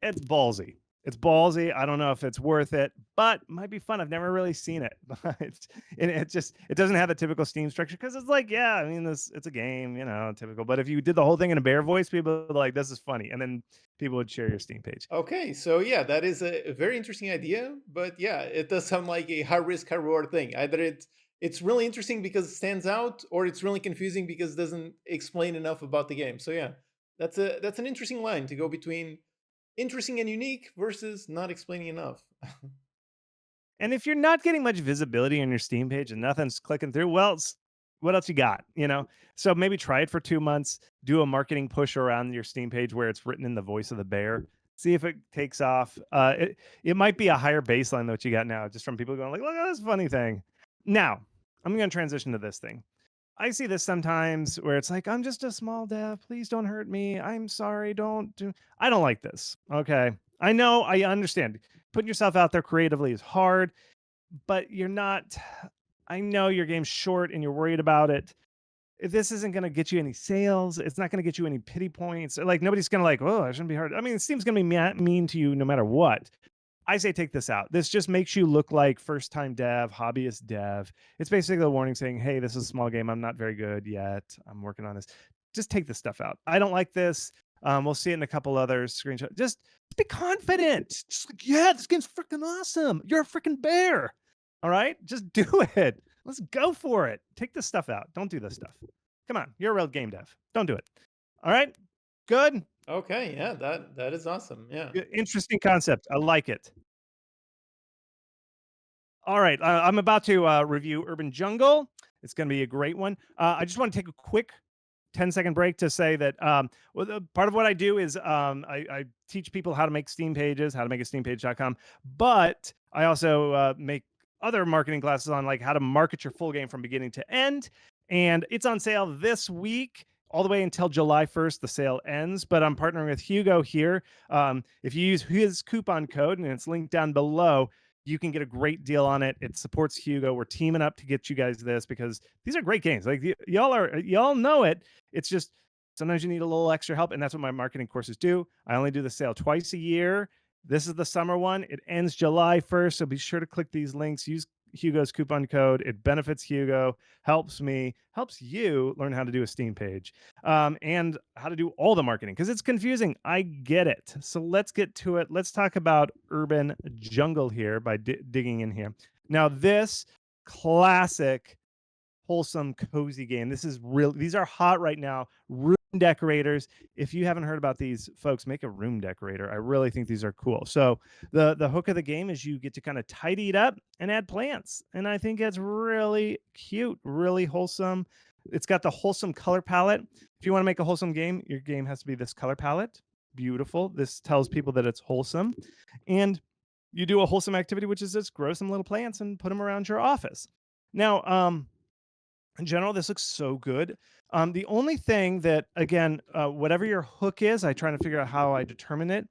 it's ballsy. It's ballsy. I don't know if it's worth it, but might be fun. I've never really seen it. But it just, it doesn't have the typical Steam structure because it's like, yeah, I mean, it's a game, you know, typical. But if you did the whole thing in a bear voice, people would be like, this is funny. And then people would share your Steam page. Okay, so yeah, that is a very interesting idea, but yeah, it does sound like a high risk, high reward thing. Either it's really interesting because it stands out, or it's really confusing because it doesn't explain enough about the game. So yeah, that's an interesting line to go between interesting and unique versus not explaining enough. And if you're not getting much visibility on your Steam page and nothing's clicking through, well, what else you got? You know, so maybe try it for 2 months. Do a marketing push around your Steam page where it's written in the voice of the bear. See if it takes off. It might be a higher baseline than what you got now, just from people going like, "Look at this funny thing." Now, I'm going to transition to this thing. I see this sometimes where it's like, I'm just a small dev. Please don't hurt me. I'm sorry. Don't do. I don't like this. Okay. I know. I understand. Putting yourself out there creatively is hard, but you're not. I know your game's short and you're worried about it. If this isn't going to get you any sales, it's not going to get you any pity points. Like nobody's going to like, oh, it shouldn't be hard. I mean, Steam's going to be mean to you no matter what. I say take this out. This just makes you look like first time dev, hobbyist dev. It's basically a warning saying, hey, this is a small game. I'm not very good yet. I'm working on this. Just take this stuff out. I don't like this. We'll see it in a couple other screenshots. Just be confident. Just like, yeah, this game's freaking awesome. You're a freaking bear. All right, just do it. Let's go for it. Take this stuff out. Don't do this stuff. Come on, you're a real game dev. Don't do it. All right, good. Okay, yeah, that is awesome. Yeah. Interesting concept. I like it. All right, I'm about to review Urban Jungle. It's going to be a great one. I just want to take a quick 10-second break to say that part of what I do is I teach people how to make Steam pages, how to make a steampage.com, but I also make other marketing classes on like how to market your full game from beginning to end. And it's on sale this week all the way until July 1st. The sale ends, but I'm partnering with Hugo here. If you use his coupon code, and it's linked down below, you can get a great deal on it. It supports Hugo. We're teaming up to get you guys this because these are great games. Like y'all know it. It's just sometimes you need a little extra help, and that's what my marketing courses do. I only do the sale twice a year. This is the summer one. It ends July 1st, so be sure to click these links. Use Hugo's coupon code. It benefits Hugo, helps me, helps you learn how to do a Steam page, and how to do all the marketing because it's confusing. I get it. So let's get to it. Let's talk about Urban Jungle here by digging in here. Now, this classic, wholesome, cozy game. This is real. These are hot right now. Room decorators. If you haven't heard about these folks, make a room decorator. I really think these are cool. So the hook of the game is you get to kind of tidy it up and add plants. And I think it's really cute, really wholesome. It's got the wholesome color palette. If you want to make a wholesome game, your game has to be this color palette. Beautiful. This tells people that it's wholesome. And you do a wholesome activity, which is just grow some little plants and put them around your office. Now, in general, this looks so good. The only thing that, again, whatever your hook is, I try to figure out how I determine it.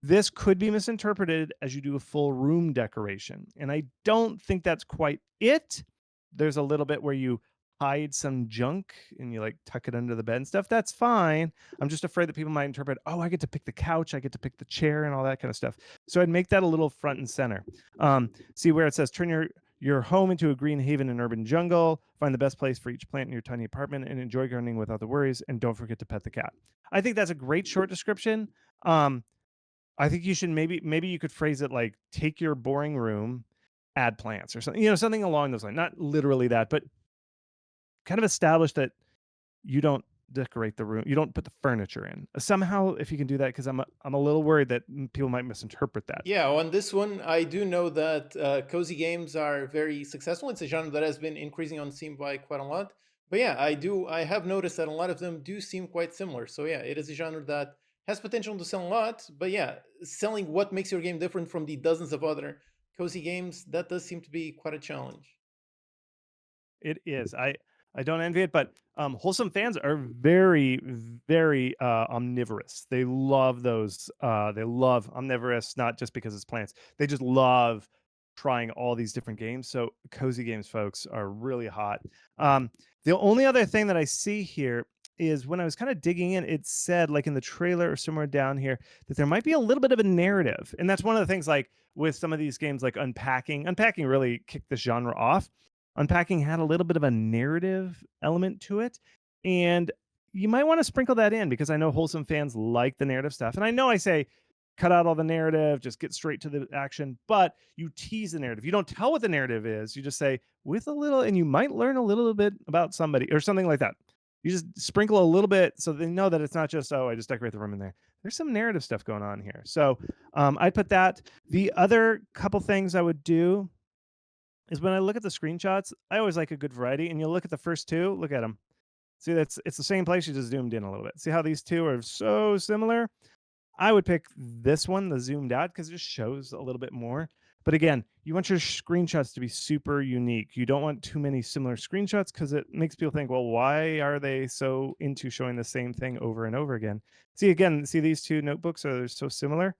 This could be misinterpreted as you do a full room decoration. And I don't think that's quite it. There's a little bit where you hide some junk and you like tuck it under the bed and stuff, that's fine. I'm just afraid that people might interpret, oh, I get to pick the couch, I get to pick the chair and all that kind of stuff. So I'd make that a little front and center. See where it says turn your home into a green haven and urban jungle, find the best place for each plant in your tiny apartment, and enjoy gardening without the worries, and don't forget to pet the cat. I think that's a great short description. um, I think you should maybe you could phrase it like take your boring room, add plants or something, something along those lines. Not literally that, but kind of establish that you don't decorate the room, you don't put the furniture in. Somehow, if you can do that, because I'm a little worried that people might misinterpret that. Yeah, on this one, I do know that cozy games are very successful. It's a genre that has been increasing on Steam by quite a lot. But yeah, I have noticed that a lot of them do seem quite similar. So yeah, it is a genre that has potential to sell a lot. But yeah, selling what makes your game different from the dozens of other cozy games, that does seem to be quite a challenge. It is. I don't envy it, but wholesome fans are very, very omnivorous. They love those. They love omnivorous, not just because it's plants. They just love trying all these different games. So cozy games, folks, are really hot. The only other thing that I see here is when I was kind of digging in, it said, like in the trailer or somewhere down here, that there might be a little bit of a narrative, and that's one of the things. Like with some of these games, like Unpacking. Unpacking really kicked this genre off. Unpacking had a little bit of a narrative element to it, and you might want to sprinkle that in because I know wholesome fans like the narrative stuff. And I know I say cut out all the narrative, just get straight to the action, but you tease the narrative. You don't tell what the narrative is. You just say with a little, and you might learn a little bit about somebody or something like that. You just sprinkle a little bit so they know that it's not just, oh, I just decorate the room in there. There's some narrative stuff going on here. So I'd put that. The other couple things I would do is when I look at the screenshots, I always like a good variety. And you look at the first two, look at them. See, it's the same place. You just zoomed in a little bit. See how these two are so similar? I would pick this one, the zoomed out, because it just shows a little bit more. But again, you want your screenshots to be super unique. You don't want too many similar screenshots because it makes people think, well, why are they so into showing the same thing over and over again? See these two notebooks are so similar.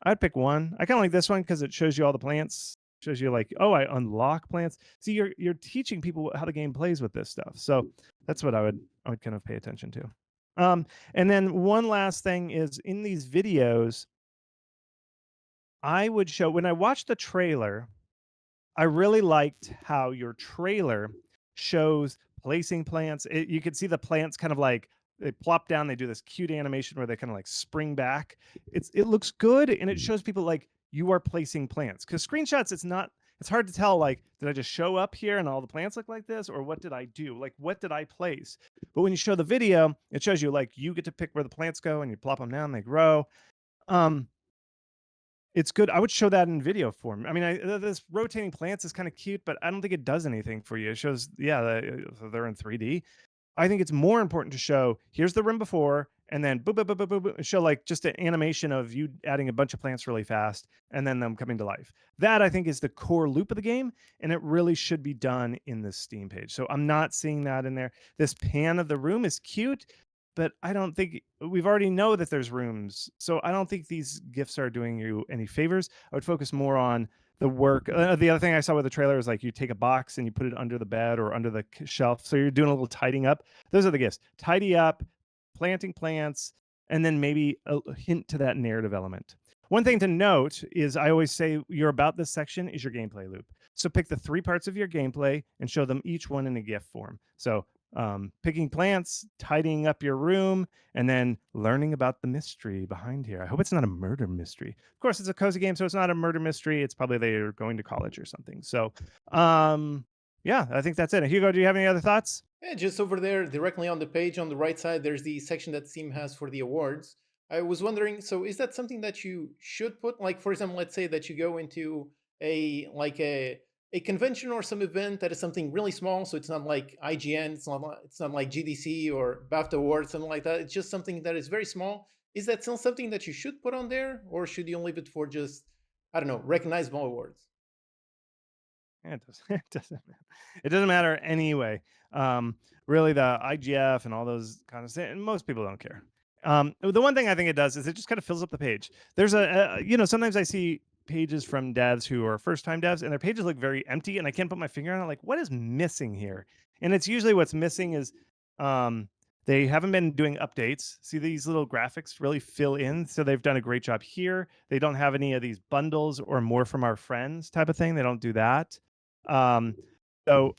I'd pick one. I kind of like this one because it shows you all the plants. Shows you like, oh, I unlock plants. See, you're teaching people how the game plays with this stuff. So that's what I would kind of pay attention to. And then one last thing is in these videos, I would show when I watched the trailer, I really liked how your trailer shows placing plants. You could see the plants kind of like they plop down. They do this cute animation where they kind of like spring back. It looks good and it shows people like you are placing plants. Because screenshots, it's hard to tell. Like, did I just show up here and all the plants look like this, or what did I do? Like, what did I place? But when you show the video, it shows you like you get to pick where the plants go and you plop them down, they grow. It's good. I would show that in video form. I mean, this rotating plants is kind of cute, but I don't think it does anything for you. It shows, yeah, they're in 3D. I think it's more important to show here's the room before, and then boop, boop, boop, boop, boop, boop, show like just an animation of you adding a bunch of plants really fast and then them coming to life. That I think is the core loop of the game, and it really should be done in this Steam page. So I'm not seeing that in there. This pan of the room is cute, but I don't think we've already know that there's rooms. So I don't think these gifts are doing you any favors. I would focus more on the work. The other thing I saw with the trailer is like you take a box and you put it under the bed or under the shelf. So you're doing a little tidying up. Those are the gifts. Tidy up, planting plants, and then maybe a hint to that narrative element. One thing to note is I always say your about this section is your gameplay loop. So pick the 3 parts of your gameplay and show them each one in a gift form. So picking plants, tidying up your room, and then learning about the mystery behind here. I hope it's not a murder mystery. Of course, it's a cozy game, so it's not a murder mystery. It's probably they're going to college or something. So, yeah, I think that's it. Hugo, do you have any other thoughts? Yeah, just over there, directly on the page on the right side, there's the section that Steam has for the awards. I was wondering, so is that something that you should put? Like, for example, let's say that you go into a convention or some event that is something really small, so it's not like IGN, it's not like GDC or BAFTA Awards, something like that. It's just something that is very small. Is that still something that you should put on there, or should you leave it for just, I don't know, recognizable awards? Yeah, it doesn't. It doesn't matter anyway. Really, the IGF and all those kind of things, most people don't care. The one thing I think it does is it just kind of fills up the page. There's sometimes I see pages from devs who are first-time devs, and their pages look very empty, and I can't put my finger on it. Like, what is missing here? And it's usually what's missing is they haven't been doing updates. See, these little graphics really fill in, so they've done a great job here. They don't have any of these bundles or more from our friends type of thing. They don't do that. So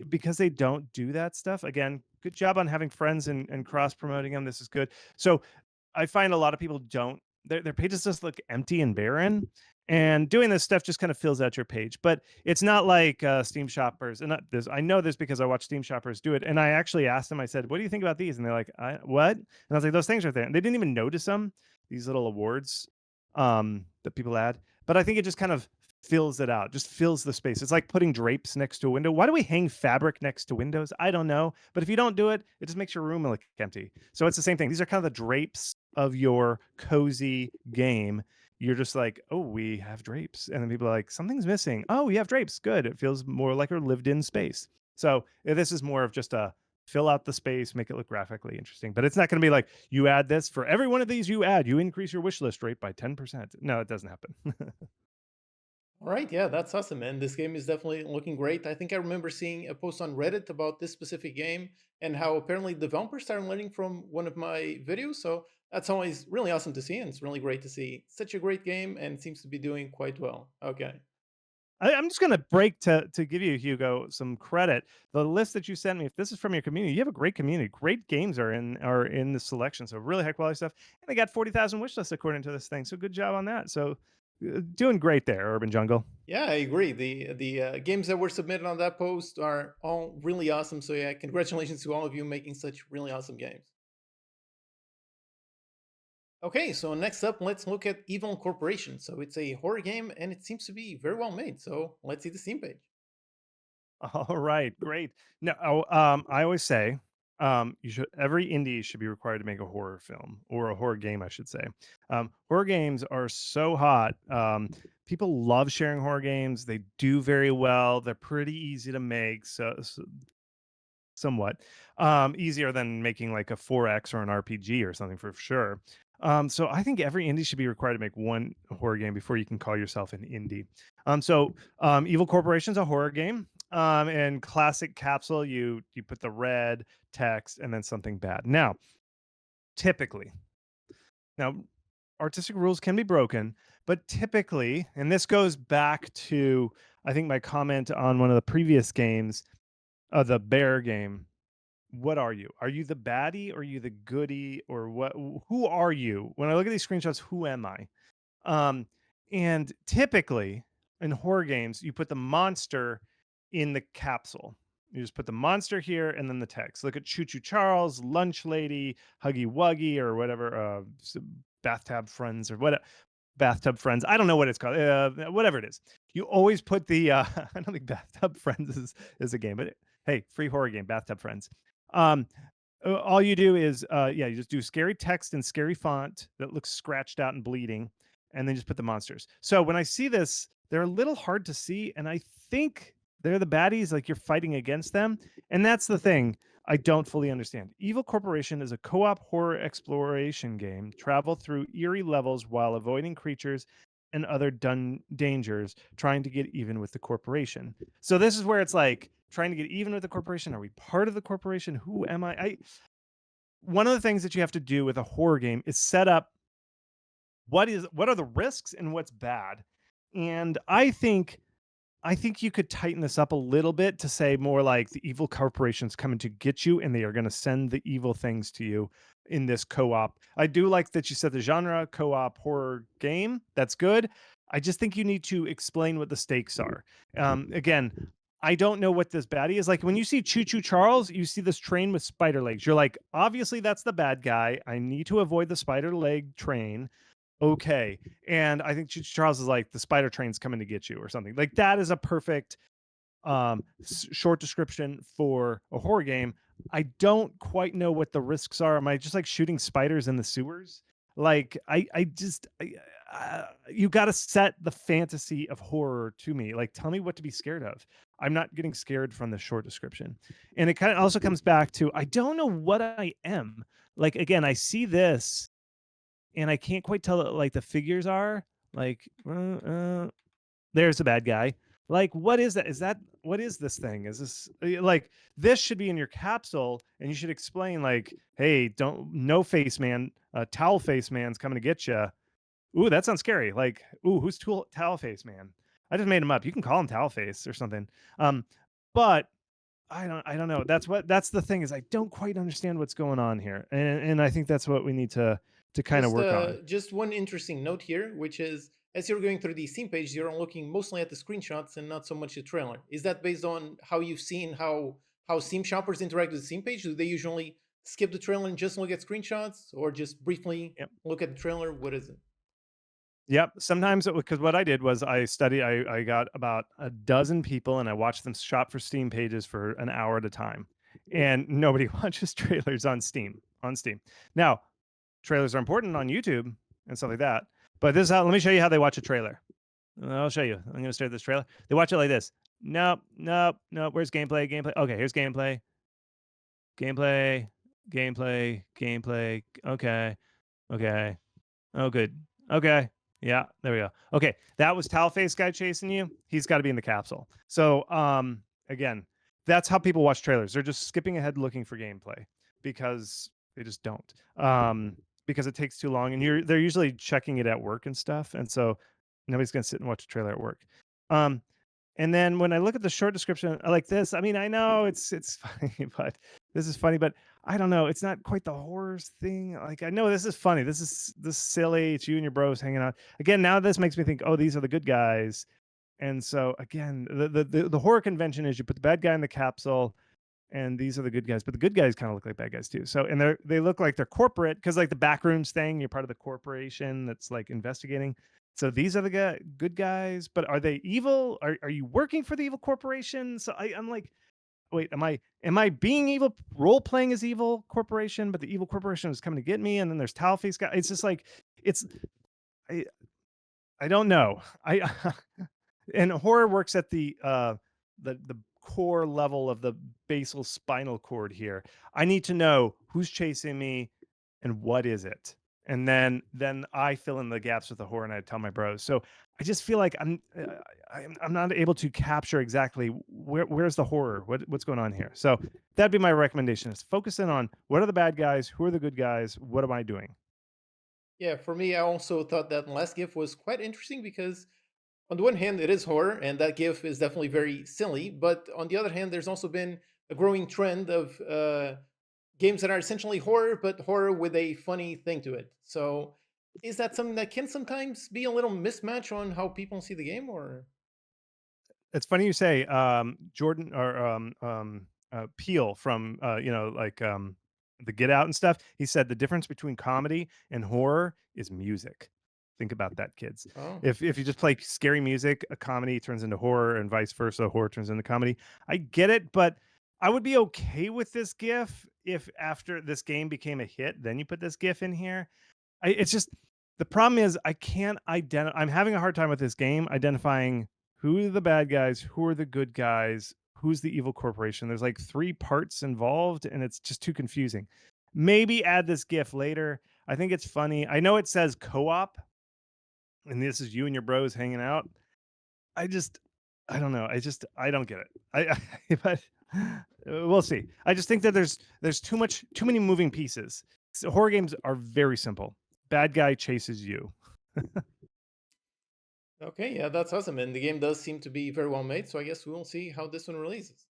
because they don't do that stuff, again, good job on having friends and cross promoting them. This is good. So I find a lot of people don't, their pages just look empty and barren. And doing this stuff just kind of fills out your page. But it's not like Steam shoppers. And I know this because I watch Steam shoppers do it. And I actually asked them, I said, what do you think about these? And they're like, what? And I was like, those things are there. And they didn't even notice them, these little awards that people add. But I think it just kind of fills it out, just fills the space. It's like putting drapes next to a window. Why do we hang fabric next to windows? I don't know. But if you don't do it, it just makes your room look empty. So it's the same thing. These are kind of the drapes of your cozy game. You're just like, oh, we have drapes. And then people are like, something's missing. Oh, you have drapes. Good. It feels more like a lived in space. So this is more of just a fill out the space, make it look graphically interesting. But it's not going to be like, you add this for every one of these you add, you increase your wish list rate by 10%. No, it doesn't happen. All right, yeah, that's awesome, man. This game is definitely looking great. I think I remember seeing a post on Reddit about this specific game and how apparently developers started learning from one of my videos. So that's always really awesome to see, and it's really great to see such a great game and it seems to be doing quite well. Okay. I'm just going to break to give you, Hugo, some credit. The list that you sent me, if this is from your community, you have a great community. Great games are in the selection. So really high quality stuff. And they got 40,000 wish lists according to this thing. So good job on that. So doing great there, Urban Jungle. Yeah, I agree. The games that were submitted on that post are all really awesome. So yeah, congratulations to all of you making such really awesome games. Okay, so next up, let's look at Evil Corporation. So it's a horror game and it seems to be very well made. So let's see the Steam page. All right, great. Now, I always say, every indie should be required to make a horror film or a horror game, I should say. Horror games are so hot. People love sharing horror games. They do very well. They're pretty easy to make. So somewhat easier than making like a 4X or an RPG or something for sure. So I think every indie should be required to make one horror game before you can call yourself an indie. Evil Corporation's a horror game. And classic capsule, you put the red text and then something bad. Typically, now artistic rules can be broken, but typically, and this goes back to I think my comment on one of the previous games, the bear game. What are you? Are you the baddie or are you the goodie or what? Who are you? When I look at these screenshots, who am I? Um, and typically in horror games, you put the monster in the capsule. You just put the monster here and then the text. Look at Choo Choo Charles, Lunch Lady, Huggy Wuggy, or whatever, Bathtub Friends or what. Bathtub Friends. I don't know what it's called. Whatever it is. You always put the. I don't think Bathtub Friends is a game, but hey, free horror game, Bathtub Friends. All you do is you just do scary text and scary font that looks scratched out and bleeding, and then just put the monsters. So when I see this, they're a little hard to see, and I think they're the baddies, like you're fighting against them. And that's the thing I don't fully understand. Evil Corporation is a co-op horror exploration game. Travel through eerie levels while avoiding creatures and other dangers, trying to get even with the corporation. So this is where it's like trying to get even with the corporation. Are we part of the corporation? Who am I? One of the things that you have to do with a horror game is set up what are the risks and what's bad. And I think you could tighten this up a little bit to say more like the evil corporation's coming to get you and they are going to send the evil things to you in this co-op. I do like that you said the genre co-op horror game. That's good. I just think you need to explain what the stakes are. Again, I don't know what this baddie is. Like when you see Choo Choo Charles, you see this train with spider legs. You're like, obviously that's the bad guy. I need to avoid the spider leg train. Okay. And I think Choo Choo Charles is like the spider train's coming to get you or something. Like that is a perfect short description for a horror game. I don't quite know what the risks are. Am I just like shooting spiders in the sewers? Like you got to set the fantasy of horror to me. Like tell me what to be scared of. I'm not getting scared from the short description. And it kind of also comes back to I don't know what I am. Like again, I see this and I can't quite tell what like the figures are. Like, there's a bad guy. Like, what is that? Is that what is this thing? Is this like this should be in your capsule, and you should explain like, hey, don't no face man, towel face man's coming to get you. Ooh, that sounds scary. Like, ooh, who's towel face man? I just made him up. You can call him towel face or something. But I don't know. That's the thing is I don't quite understand what's going on here, and I think that's what we need to kind of work on. Just one interesting note here, which is as you're going through the Steam page, you're looking mostly at the screenshots and not so much the trailer. Is that based on how you've seen how Steam shoppers interact with the Steam page? Do they usually skip the trailer and just look at screenshots, or just briefly Yep. look at the trailer? What is it? Yep. Sometimes because what I did was I got about a dozen people and I watched them shop for Steam pages for an hour at a time. And nobody watches trailers on Steam. Now, trailers are important on YouTube and stuff like that. But this is how let me show you how they watch a trailer. I'll show you. I'm gonna start this trailer. They watch it like this. Nope, nope, nope. Where's gameplay? Gameplay. Okay, here's gameplay. Gameplay. Gameplay. Gameplay. Okay. Okay. Oh, good. Okay. Yeah, there we go. Okay, that was towel face guy chasing you. He's got to be in the capsule. So, again, that's how people watch trailers. They're just skipping ahead looking for gameplay because they just don't. Because it takes too long, and they're usually checking it at work and stuff, and so nobody's gonna sit and watch a trailer at work. Um, and then when I look at the short description like this, I mean, I know it's funny, but this is funny, but I don't know. It's not quite the horror thing. Like I know this is funny. This is silly. It's you and your bros hanging out. Again, now this makes me think, oh, these are the good guys. And so again, the horror convention is you put the bad guy in the capsule, and these are the good guys. But the good guys kind of look like bad guys too. So and they look like they're corporate because like the backrooms thing, you're part of the corporation that's like investigating. So these are the good guys, but are they evil? Are you working for the evil corporation? So I'm like, wait, am I being evil, role playing as evil corporation, but the evil corporation is coming to get me, and then there's towel face guy. It's just like it's I I don't know. I and horror works at the core level of the basal spinal cord here. I need to know who's chasing me and what is it. And then I fill in the gaps with the horror and I tell my bros. So I just feel like I'm not able to capture exactly where's the horror, what's going on here. So that'd be my recommendation: is focus in on what are the bad guys, who are the good guys, what am I doing? Yeah, for me, I also thought that last GIF was quite interesting because on the one hand, it is horror, and that GIF is definitely very silly. But on the other hand, there's also been a growing trend of games that are essentially horror, but horror with a funny thing to it. So, is that something that can sometimes be a little mismatch on how people see the game, or? It's funny you say Jordan or Peel from like the Get Out and stuff. He said the difference between comedy and horror is music. Think about that, kids. Oh, If you just play scary music, a comedy turns into horror, and vice versa. Horror turns into comedy. I get it, but I would be okay with this GIF if after this game became a hit, then you put this GIF in here. It's just the problem is I can't identify. I'm having a hard time with this game identifying who are the bad guys, who are the good guys, who's the evil corporation. There's like three parts involved, and it's just too confusing. Maybe add this GIF later. I think it's funny. I know it says co-op, and this is you and your bros hanging out. I just, I don't know. I don't get it. But we'll see. I just think that there's too many moving pieces. So horror games are very simple. Bad guy chases you. okay, yeah, that's awesome. And the game does seem to be very well made, so I guess we will see how this one releases.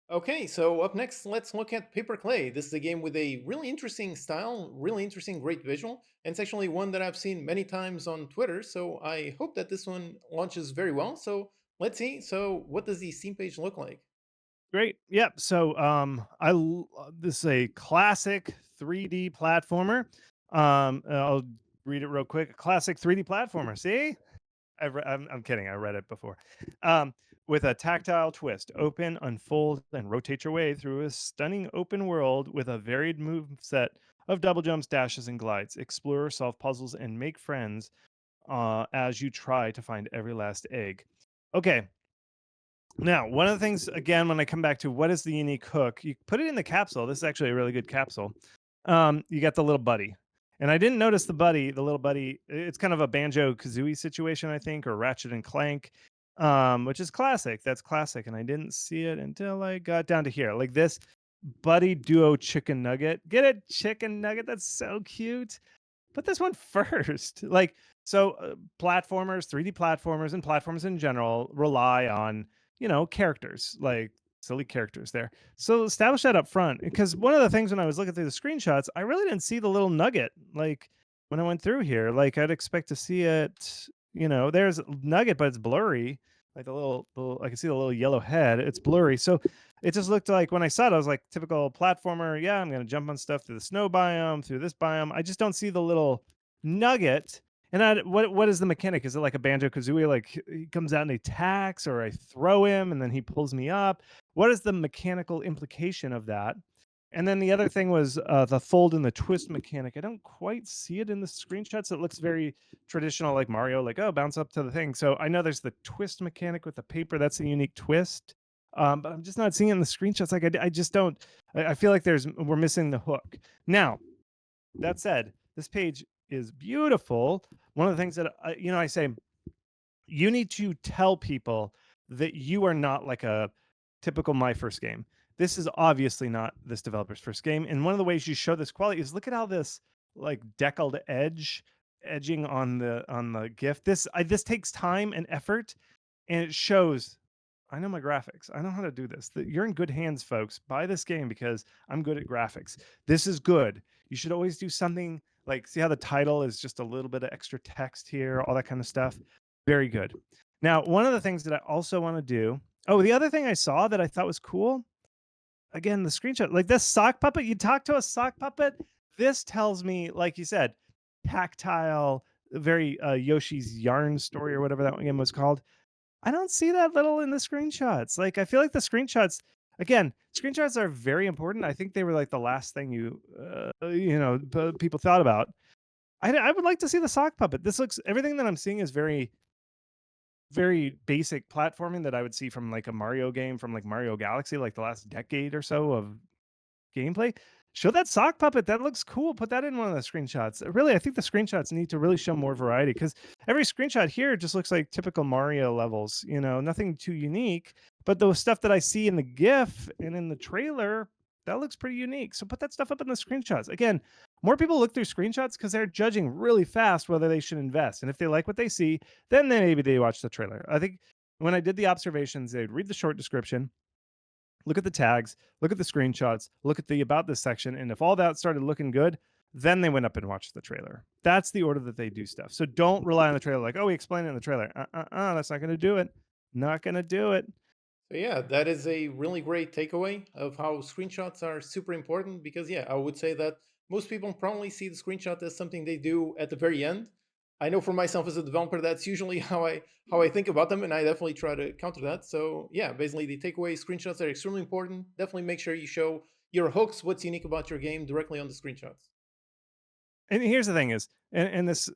Okay, so up next, let's look at PaperKlay. This is a game with a really interesting style, really interesting, great visual, and it's actually one that I've seen many times on Twitter, so I hope that this one launches very well. So let's see. So what does the Steam page look like? Great. Yep. So this is a classic 3D platformer. I'll read it real quick. A classic 3D platformer. See? I'm kidding. I read it before. With a tactile twist, open, unfold, and rotate your way through a stunning open world with a varied move set of double jumps, dashes, and glides. Explore, solve puzzles, and make friends as you try to find every last egg. Okay. Now, one of the things, again, when I come back to what is the unique hook, you put it in the capsule. This is actually a really good capsule. You got the little buddy. And I didn't notice the little buddy. It's kind of a Banjo Kazooie situation, I think, or Ratchet and Clank, which is classic. That's classic. And I didn't see it until I got down to here. Like this buddy duo chicken nugget. Get it? Chicken nugget. That's so cute. Put this one first. Like, so platformers, 3D platformers, and platforms in general rely on, characters, like silly characters there. So establish that up front. Because one of the things when I was looking through the screenshots, I really didn't see the little nugget. Like when I went through here, like I'd expect to see it, there's a nugget, but it's blurry. Like I can see the little yellow head. It's blurry. So it just looked like when I saw it, I was like, typical platformer. Yeah, I'm going to jump on stuff through the snow biome, through this biome. I just don't see the little nugget. And what is the mechanic? Is it like a Banjo Kazooie? Like he comes out and he attacks, or I throw him and then he pulls me up? What is the mechanical implication of that? And then the other thing was the fold and the twist mechanic. I don't quite see it in the screenshots. It looks very traditional, like Mario, like, oh, bounce up to the thing. So I know there's the twist mechanic with the paper. That's a unique twist. But I'm just not seeing it in the screenshots. Like I just don't. I feel like we're missing the hook. Now, that said, this page is beautiful. One of the things that I say, you need to tell people that you are not like a typical My First Game. This is obviously not this developer's first game. And one of the ways you show this quality is look at how this like deckled edging on the GIF. This takes time and effort, and it shows. I know my graphics. I know how to do this. You're in good hands, folks. Buy this game because I'm good at graphics. This is good. You should always do something like, see how the title is just a little bit of extra text here, all that kind of stuff. Very good. Now, one of the things that I also want to do. Oh, the other thing I saw that I thought was cool. Again, the screenshot, like this sock puppet. You talk to a sock puppet. This tells me, like you said, tactile, very Yoshi's Yarn Story or whatever that game was called. I don't see that little in the screenshots. Like, I feel like the screenshots, again, screenshots are very important. I think they were like the last thing people thought about. I would like to see the sock puppet. Everything that I'm seeing is very, very basic platforming that I would see from like a Mario game, from like Mario Galaxy, like the last decade or so of gameplay. Show that sock puppet. That looks cool. Put that in one of the screenshots. Really, I think the screenshots need to really show more variety, because every screenshot here just looks like typical Mario levels, nothing too unique. But the stuff that I see in the GIF and in the trailer, that looks pretty unique. So put that stuff up in the screenshots. Again, more people look through screenshots because they're judging really fast whether they should invest. And if they like what they see, then maybe they watch the trailer. I think when I did the observations, they'd read the short description, look at the tags, look at the screenshots, look at the about this section, and if all that started looking good, then they went up and watched the trailer. That's the order that they do stuff. So don't rely on the trailer like, oh, we explained it in the trailer. That's not going to do it. Not going to do it. So yeah, that is a really great takeaway of how screenshots are super important, because yeah, I would say that most people probably see the screenshot as something they do at the very end. I know for myself as a developer, that's usually how I think about them, and I definitely try to counter that. So yeah, basically the takeaway, screenshots are extremely important. Definitely make sure you show your hooks, what's unique about your game directly on the screenshots. And here's the thing is, and this,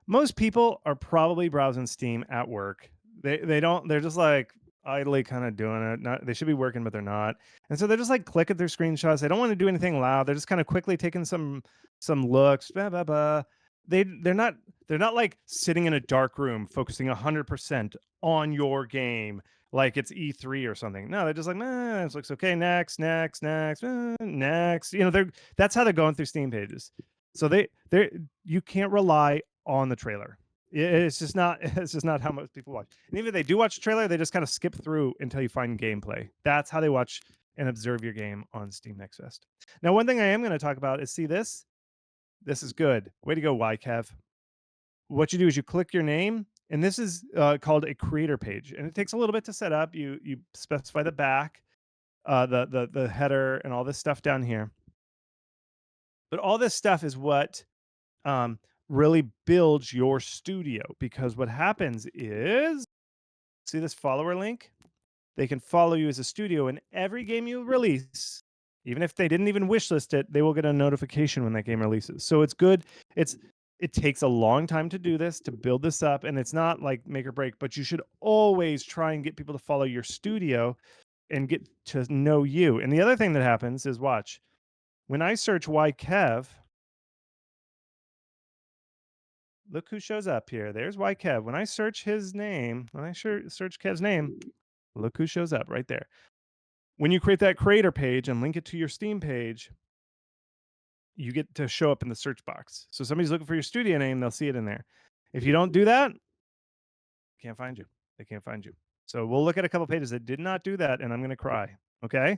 most people are probably browsing Steam at work. They're just like idly kind of doing it. Not, they should be working, but they're not. And so they're just like clicking through screenshots. They don't want to do anything loud. They're just kind of quickly taking some looks. Blah, blah, blah. They're not like sitting in a dark room focusing 100% on your game like it's E3 or something. No, they're just like, this looks okay. Next, next. That's how they're going through Steam pages. So you can't rely on the trailer. It's just not how most people watch. And even if they do watch the trailer, they just kind of skip through until you find gameplay. That's how they watch and observe your game on Steam Next Fest. Now, one thing I am going to talk about is, see this? This is good. Way to go, YKev. What you do is you click your name, and this is called a creator page, and it takes a little bit to set up. You specify the back, the header, and all this stuff down here. But all this stuff is what really builds your studio, because what happens is, see this follower link? They can follow you as a studio, and every game you release, even if they didn't even wishlist it, they will get a notification when that game releases. So it's good. It takes a long time to do this, to build this up, and it's not like make or break, but you should always try and get people to follow your studio and get to know you. And the other thing that happens is, watch, when I search YKev, Look who shows up here. There's Kev. When I search his name, when I search Kev's name, look who shows up right there. When you create that creator page and link it to your Steam page, you get to show up in the search box. So somebody's looking for your studio name, they'll see it in there. If you don't do that, can't find you. They can't find you. So we'll look at a couple pages that did not do that, and I'm going to cry. Okay.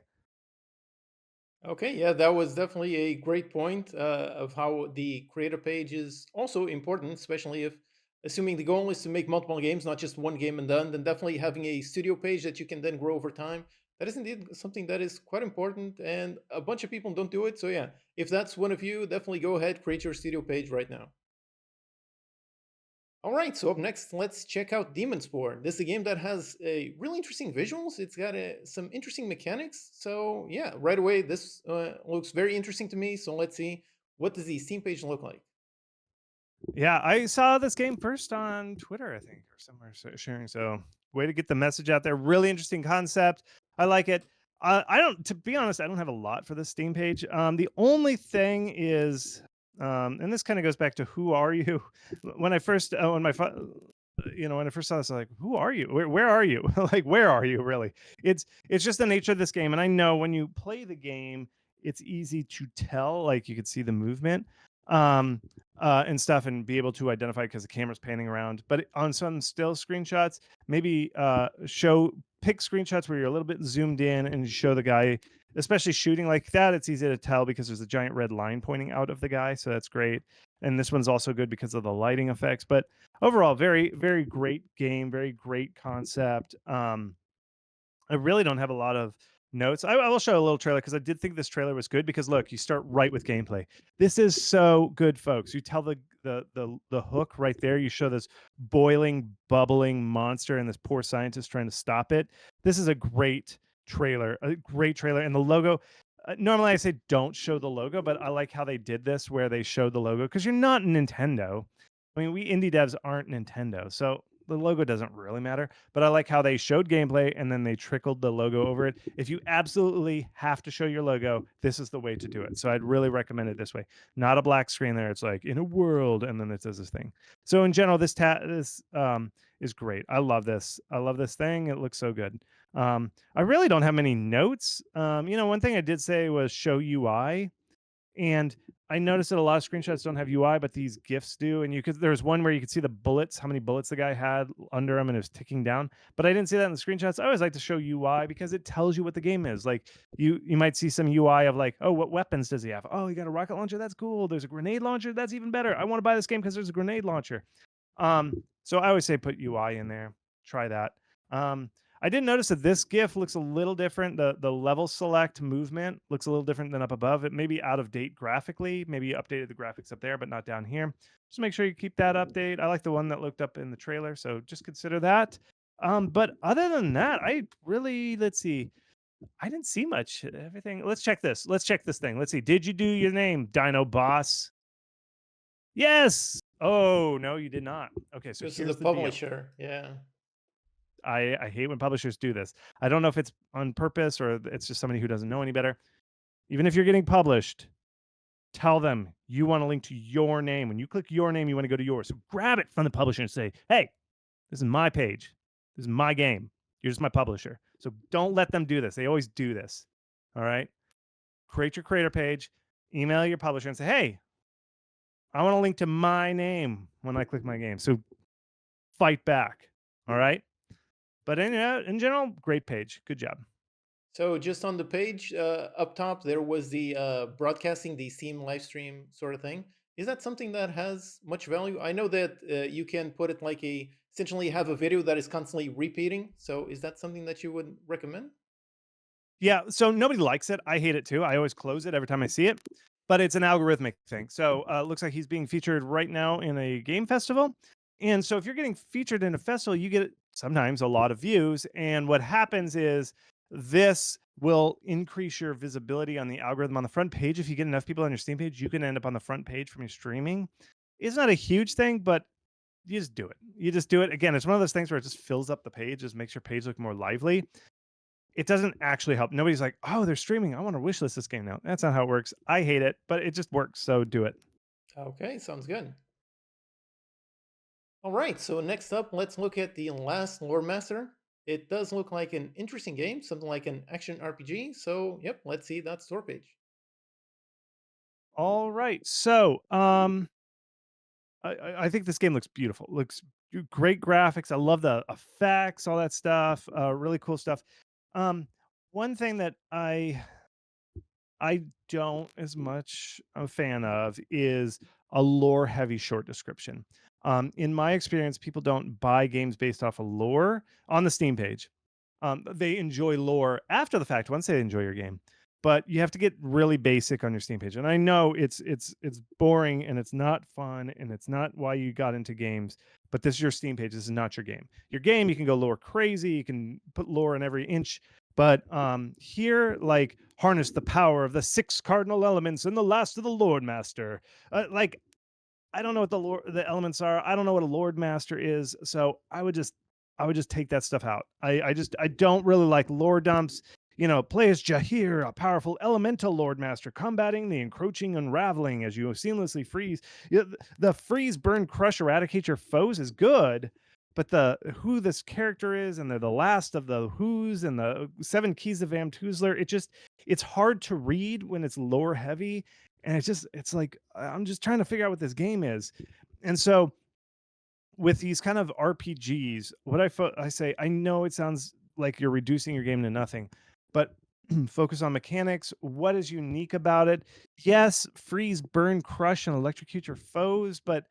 Okay, yeah, that was definitely a great point of how the creator page is also important, especially if assuming the goal is to make multiple games, not just one game and done, then definitely having a studio page that you can then grow over time. That is indeed something that is quite important, and a bunch of people don't do it. So, yeah, if that's one of you, definitely go ahead, create your studio page right now. All right, so up next, let's check out Demon Spore. This is a game that has a really interesting visuals. It's got some interesting mechanics. So yeah, right away, this looks very interesting to me. So let's see, what does the Steam page look like? Yeah, I saw this game first on Twitter, I think, or somewhere sharing. So, way to get the message out there. Really interesting concept. I like it. I don't, to be honest, I don't have a lot for the Steam page. The only thing is, and this kind of goes back to who are you? When I first, when my, when I first saw this, I was like, who are you? Where are you? Like, where are you really? It's just the nature of this game, and I know when you play the game, it's easy to tell. Like, you could see the movement. Um, and stuff and be able to identify because the camera's panning around. But on some still screenshots, maybe pick screenshots where you're a little bit zoomed in and you show the guy, especially shooting like that. It's easy to tell because there's a giant red line pointing out of the guy. So that's great. And this one's also good because of the lighting effects. But overall, very, very great game, very great concept. I really don't have a lot of notes. I will show a little trailer because I did think this trailer was good because look, you start right with gameplay. This is so good, folks. You tell the hook right there. You show this boiling, bubbling monster and this poor scientist trying to stop it. This is a great trailer, and the logo. Normally, I say don't show the logo, but I like how they did this, where they showed the logo because you're not Nintendo. I mean, we indie devs aren't Nintendo, so the logo doesn't really matter. But I like how they showed gameplay and then they trickled the logo over it. If you absolutely have to show your logo, this is the way to do it. So I'd really recommend it this way. Not a black screen there. It's like in a world, and then it does this thing. So in general, this is great. I love this. I love this thing. It looks so good. I really don't have many notes. One thing I did say was show UI, and I noticed that a lot of screenshots don't have UI, but these GIFs do. And there's one where you could see the bullets, how many bullets the guy had under him, and it was ticking down. But I didn't see that in the screenshots. I always like to show UI because it tells you what the game is. Like you might see some UI of like, oh, what weapons does he have? Oh, he got a rocket launcher. That's cool. There's a grenade launcher. That's even better. I want to buy this game because there's a grenade launcher. So I always say put UI in there. Try that. I did notice that this GIF looks a little different. The level select movement looks a little different than up above. It may be out of date graphically. Maybe you updated the graphics up there, but not down here. Just make sure you keep that update. I like the one that looked up in the trailer, so just consider that. But other than that, let's see. I didn't see much. Everything. Let's check this. Let's check this thing. Let's see. Did you do your name, Dino Boss? Yes. Oh no, you did not. Okay, so This is the here's the deal. publisher. Yeah. I hate when publishers do this. I don't know if it's on purpose or it's just somebody who doesn't know any better. Even if you're getting published, tell them you want to link to your name. When you click your name, you want to go to yours. So grab it from the publisher and say, hey, this is my page. This is my game. You're just my publisher. So don't let them do this. They always do this. All right. Create your creator page, email your publisher and say, hey, I want to link to my name when I click my game. So fight back. All right. But in general, great page. Good job. So just on the page up top, there was the broadcasting the Steam live stream sort of thing. Is that something that has much value? I know that you can put it like essentially have a video that is constantly repeating. So is that something that you would recommend? Yeah, so nobody likes it. I hate it too. I always close it every time I see it, but it's an algorithmic thing. So looks like he's being featured right now in a game festival. And so if you're getting featured in a festival, you get sometimes a lot of views. And what happens is this will increase your visibility on the algorithm on the front page. If you get enough people on your Steam page, you can end up on the front page from your streaming. It's not a huge thing, but you just do it. You just do it. Again, it's one of those things where it just fills up the page, just makes your page look more lively. It doesn't actually help. Nobody's like, oh, they're streaming. I want to wishlist this game now. That's not how it works. I hate it, but it just works. So do it. Okay, sounds good. All right, so next up, let's look at the last Loremaster. It does look like an interesting game, something like an action RPG. So, yep, let's see that store page. All right. So, I think this game looks beautiful. Looks great graphics. I love the effects, all that stuff. Really cool stuff. Um, one thing that I don't as much a fan of is a lore heavy short description. In my experience, people don't buy games based off of lore on the Steam page. They enjoy lore after the fact once they enjoy your game, but you have to get really basic on your Steam page. And I know it's boring and it's not fun and it's not why you got into games. But this is your Steam page. This is not your game. Your game, you can go lore crazy. You can put lore in every inch. But here, like harness the power of the six cardinal elements and the last of the Lord Master. Like I don't know what the elements are. I don't know what a Lord Master is. So I would just take that stuff out. I don't really like lore dumps. Play as Jahir, a powerful elemental Lord Master, combating the encroaching unraveling as you seamlessly freeze. The freeze, burn, crush, eradicate your foes is good, but the who this character is and they're the last of the who's and the seven keys of Van Tuzler, it's hard to read when it's lore heavy, and it's like I'm just trying to figure out what this game is. And so with these kind of RPGs, what I say, I know it sounds like you're reducing your game to nothing, but focus on mechanics. What is unique about it? Yes, freeze, burn, crush, and electrocute your foes, but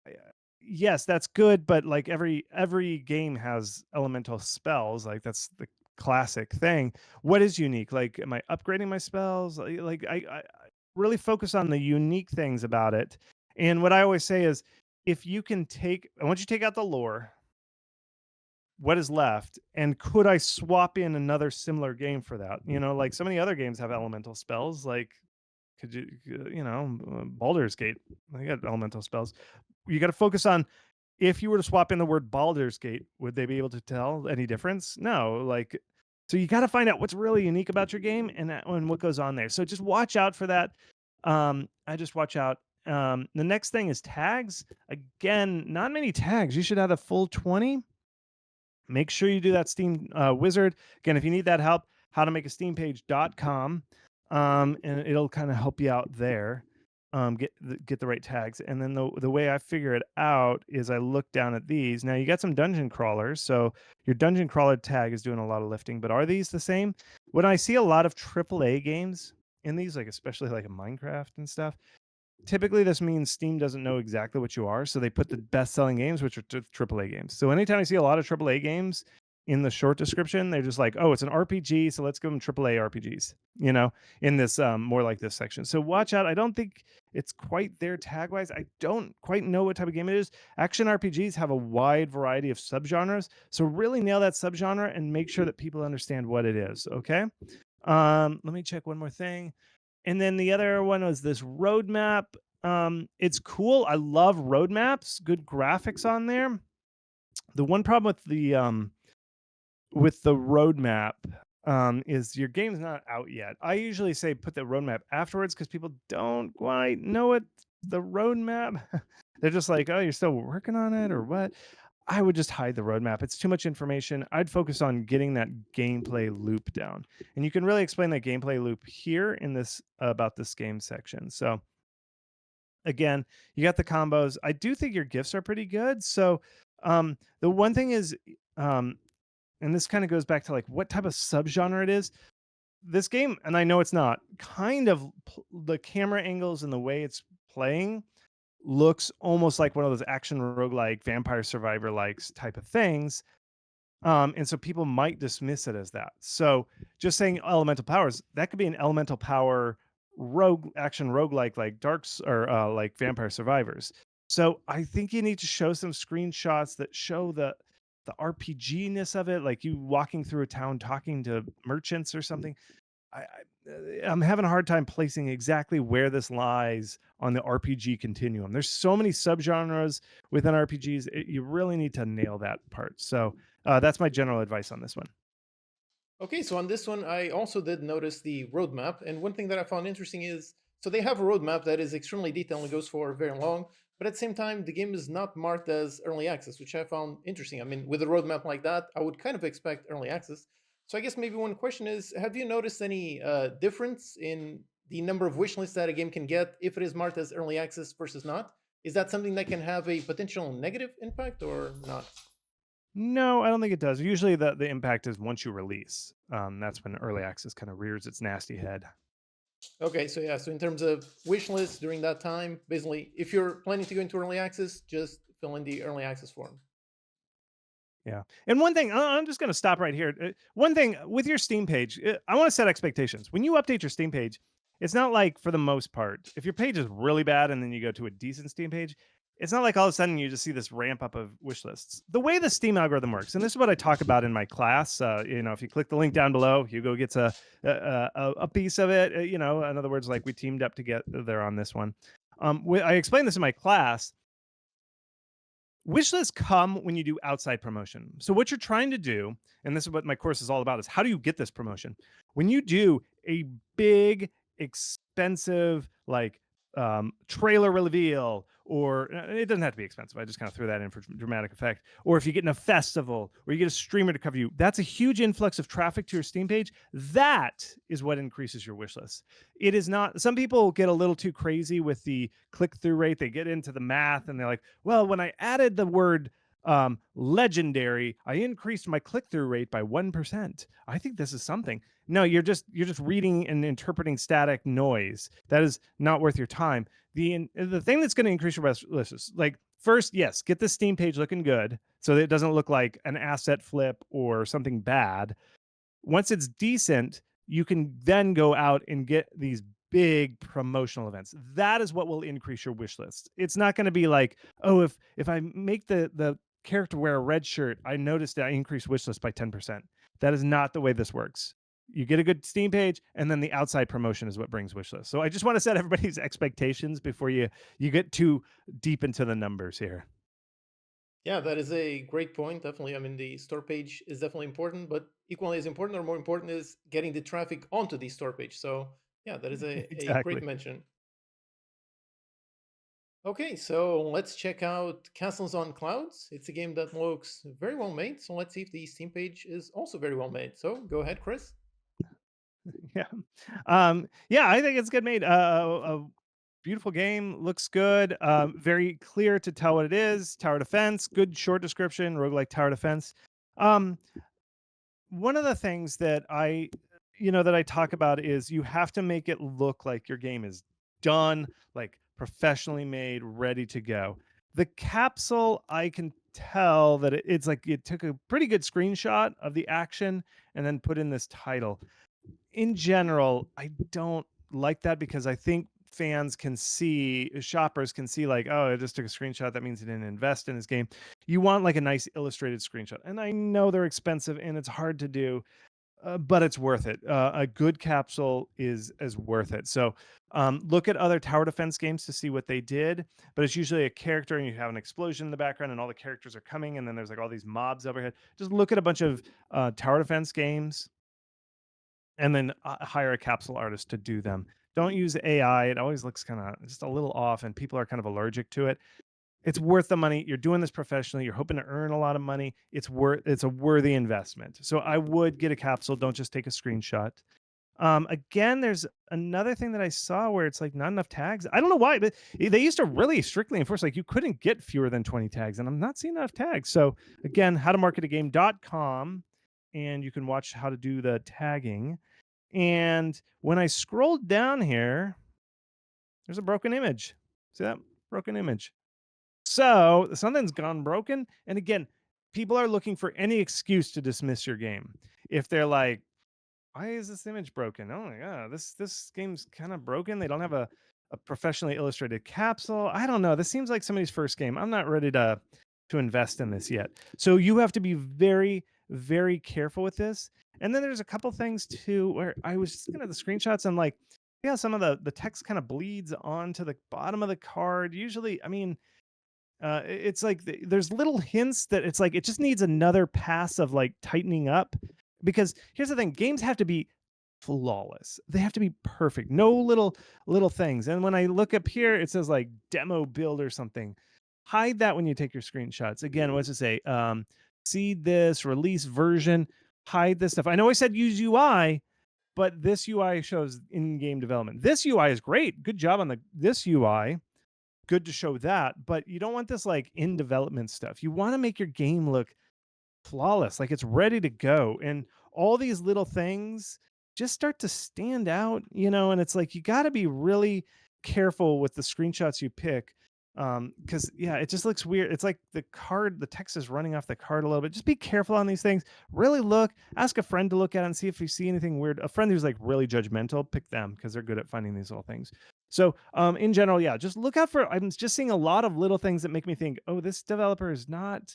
uh, yes, that's good. But like every game has elemental spells, like that's the classic thing. What is unique? Like, am I upgrading my spells? I really focus on the unique things about it. And what I always say is, if you can take, once you take out the lore, what is left? And could I swap in another similar game for that? Like so many other games have elemental spells. Like, could Baldur's Gate, they got elemental spells. You got to focus on, if you were to swap in the word Baldur's Gate, would they be able to tell any difference? No. Like, so you got to find out what's really unique about your game and what goes on there. So just watch out for that. I just watch out. The next thing is tags. Again, not many tags. You should have a full 20. Make sure you do that Steam wizard. Again, if you need that help, how to make a Steam page.com. And it'll kind of help you out there. Get the right tags. And then the way I figure it out is I look down at these. Now you got some dungeon crawlers, so your dungeon crawler tag is doing a lot of lifting. But are these the same? When I see a lot of AAA games in these, like especially like a Minecraft and stuff, typically this means Steam doesn't know exactly what you are, so they put the best-selling games, which are AAA games. So anytime I see a lot of AAA games in the short description, they're just like, "Oh, it's an RPG, so let's give them AAA RPGs." In this more like this section. So watch out. I don't think it's quite there tag-wise. I don't quite know what type of game it is. Action RPGs have a wide variety of subgenres, so really nail that subgenre and make sure that people understand what it is. Okay. Let me check one more thing. And then the other one was this roadmap. It's cool. I love roadmaps. Good graphics on there. The one problem with the roadmap is your game's not out yet. I usually say put the roadmap afterwards because people don't quite know what the roadmap. They're just like, oh, you're still working on it or what? I would just hide the roadmap. It's too much information. I'd focus on getting that gameplay loop down. And you can really explain that gameplay loop here in this about this game section. So again, you got the combos. I do think your gifts are pretty good. So the one thing is, and this kind of goes back to like what type of subgenre it is. This game, and I know it's not, kind of the camera angles and the way it's playing looks almost like one of those action roguelike vampire survivor likes type of things. And so people might dismiss it as that. So just saying elemental powers, that could be an elemental power rogue action roguelike like darks or like vampire survivors. So I think you need to show some screenshots that show the RPG-ness of it, like you walking through a town talking to merchants or something. I'm having a hard time placing exactly where this lies on the RPG continuum. There's so many subgenres within RPGs. You really need to nail that part. So that's my general advice on this one. Okay, so on this one, I also did notice the roadmap. And one thing that I found interesting is so they have a roadmap that is extremely detailed and goes for very long. but at the same time, the game is not marked as early access, which I found interesting. I mean, with a roadmap like that, I would kind of expect early access. So I guess maybe one question is, have you noticed any difference in the number of wish lists that a game can get if it is marked as early access versus not? Is that something that can have a potential negative impact or not? No, I don't think it does. Usually the impact is once you release. That's when early access kind of rears its nasty head. Okay, so yeah, so in terms of wish lists during that time, basically, if you're planning to go into early access, just fill in the early access form. Yeah. And one thing, I'm just going to stop right here. One thing with your Steam page, I want to set expectations. When you update your Steam page, it's not like for the most part, if your page is really bad and then you go to a decent Steam page, it's not like all of a sudden you just see this ramp up of wish lists. The way the Steam algorithm works, and this is what I talk about in my class. If you click the link down below, Hugo gets a piece of it. In other words, like we teamed up to get there on this one. I explained this in my class. Wish lists come when you do outside promotion. So what you're trying to do, and this is what my course is all about, is how do you get this promotion? When you do a big, expensive, like trailer reveal, or it doesn't have to be expensive. I just kind of threw that in for dramatic effect. Or if you get in a festival, or you get a streamer to cover you, that's a huge influx of traffic to your Steam page. That is what increases your wish list. It is not. Some people get a little too crazy with the click-through rate. They get into the math, and they're like, well, when I added the word legendary, I increased my click-through rate by 1%. I think this is something. No, you're just reading and interpreting static noise. That is not worth your time. The thing that's going to increase your list is, like, first, yes, get the Steam page looking good so that it doesn't look like an asset flip or something bad. Once it's decent, you can then go out and get these big promotional events. That is what will increase your wish list. It's not going to be like, oh, if I make the character wear a red shirt, I noticed that I increased wish list by 10%. That is not the way this works. You get a good Steam page, and then the outside promotion is what brings wish list. So I just want to set everybody's expectations before you get too deep into the numbers here. Yeah, that is a great point. Definitely. I mean, the store page is definitely important, but equally as important or more important is getting the traffic onto the store page. So, yeah, that is a great Exactly. mention. Okay, so let's check out Castles on Clouds. It's a game that looks very well made. So let's see if the Steam page is also very well made. So go ahead, Chris. Yeah. Yeah, I think it's good made. A beautiful game, looks good. Very clear to tell what it is. Tower defense, good short description, roguelike tower defense. Um, One of the things that I talk about is you have to make it look like your game is done, like professionally made, ready to go. The capsule, I can tell that it's like it took a pretty good screenshot of the action and then put in this title. In general, I don't like that because I think shoppers can see, like, oh, I just took a screenshot. That means he didn't invest in his game. You want like a nice illustrated screenshot. And I know they're expensive and it's hard to do, but it's worth it. A good capsule is worth it. So look at other tower defense games to see what they did. But it's usually a character and you have an explosion in the background and all the characters are coming and then there's like all these mobs overhead. Just look at a bunch of tower defense games and then hire a capsule artist to do them. Don't use AI. It always looks kind of just a little off, and people are kind of allergic to it. It's worth the money. You're doing this professionally. You're hoping to earn a lot of money. It's a worthy investment. So I would get a capsule. Don't just take a screenshot. Again, there's another thing that I saw where it's like not enough tags. I don't know why, but they used to really strictly enforce, like, you couldn't get fewer than 20 tags, and I'm not seeing enough tags. So again, howtomarketagame.com, and you can watch how to do the tagging. And when I scroll down here, there's a broken image. See that broken image? So something's gone broken. And again, people are looking for any excuse to dismiss your game. If they're like, why is this image broken? Oh my god, this game's kind of broken. They don't have a professionally illustrated capsule. I don't know. This seems like somebody's first game. I'm not ready to invest in this yet. So you have to be very, very careful with this. And then there's a couple things too where I was just looking at the screenshots and, like, yeah, some of the text kind of bleeds onto the bottom of the card. Usually, I mean, it's like there's little hints that it's like it just needs another pass of like tightening up. Because here's the thing, games have to be flawless. They have to be perfect. No little things. And when I look up here, it says like demo build or something. Hide that when you take your screenshots. Again, what's it say? Seed this, release version, hide this stuff. I know I said use UI, but this UI shows in-game development. This UI is great. Good job on this UI. Good to show that, but you don't want this like in development stuff. You want to make your game look flawless, like it's ready to go. And all these little things just start to stand out, and it's like you got to be really careful with the screenshots you pick. Because yeah, it just looks weird. It's like the text is running off the card a little bit. Just be careful on these things. Really look, ask a friend to look at it and see if you see anything weird. A friend who's like really judgmental, pick them because they're good at finding these little things. So in general, yeah, just look out for, I'm just seeing a lot of little things that make me think, oh, this developer is not,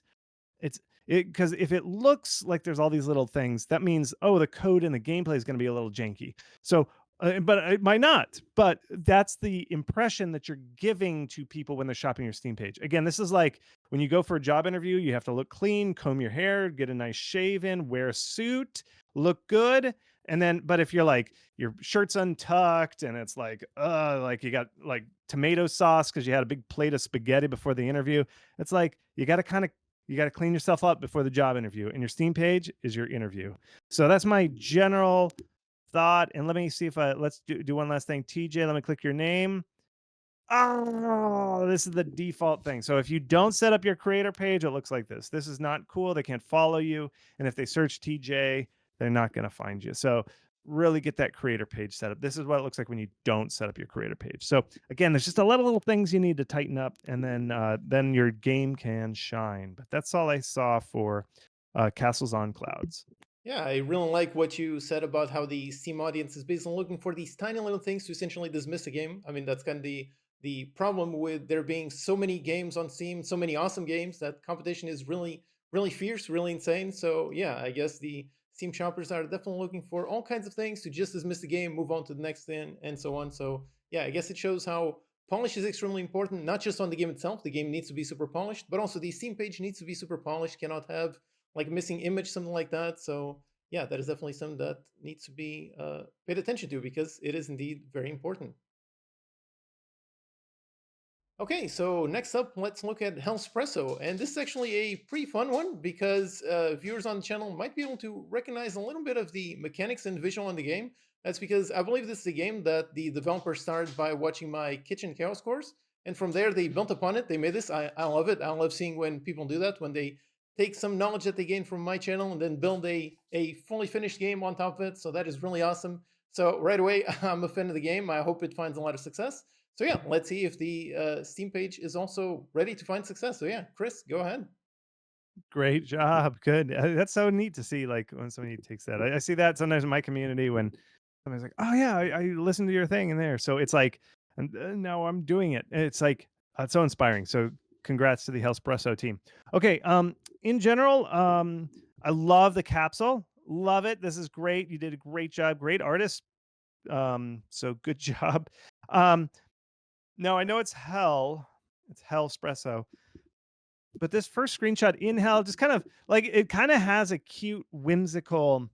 it's it, because if it looks like there's all these little things, that means, oh, the code and the gameplay is going to be a little janky. So, but it might not. But that's the impression that you're giving to people when they're shopping your Steam page. Again, this is like when you go for a job interview, you have to look clean, comb your hair, get a nice shave in, wear a suit, look good. And then, but if you're like, your shirt's untucked and it's like you got like tomato sauce because you had a big plate of spaghetti before the interview, it's like you got to clean yourself up before the job interview, and your Steam page is your interview. So that's my general thought. And let me see if let's do one last thing. TJ, let me click your name. Oh, this is the default thing. So if you don't set up your creator page, it looks like this. This is not cool. They can't follow you. And if they search TJ, they're not going to find you. So really get that creator page set up. This is what it looks like when you don't set up your creator page. So again, there's just a lot of little things you need to tighten up, and then your game can shine. But that's all I saw for Castles on Clouds. Yeah, I really like what you said about how the Steam audience is basically looking for these tiny little things to essentially dismiss a game. I mean, that's kind of the problem with there being so many games on Steam, so many awesome games, that competition is really, really fierce, really insane. So yeah, I guess the Steam shoppers are definitely looking for all kinds of things to just dismiss the game, move on to the next thing, and so on. So yeah, I guess it shows how polish is extremely important, not just on the game itself. The game needs to be super polished, but also the Steam page needs to be super polished, cannot have like missing image, something like that. So yeah, that is definitely something that needs to be paid attention to because it is indeed very important. Okay, so next up, let's look at Hellspresso. And this is actually a pretty fun one because viewers on the channel might be able to recognize a little bit of the mechanics and visual in the game. That's because I believe this is a game that the developer started by watching my Kitchen Chaos course. And from there, they built upon it. They made this. I love it. I love seeing when people do that, when they take some knowledge that they gain from my channel and then build a fully finished game on top of it. So that is really awesome. So right away, I'm a fan of the game. I hope it finds a lot of success. So yeah, let's see if the Steam page is also ready to find success. So yeah, Chris, go ahead. Great job. Good. That's so neat to see, like when somebody takes that. I see that sometimes in my community when somebody's like, "Oh yeah, I listened to your thing in there." So it's like, and now I'm doing it. And it's like it's so inspiring. So congrats to the Hellspresso team. Okay. In general, I love the capsule. Love it. This is great. You did a great job. Great artist. So good job. No, I know it's Hellspresso, but this first screenshot in hell just kind of like it kind of has a cute whimsical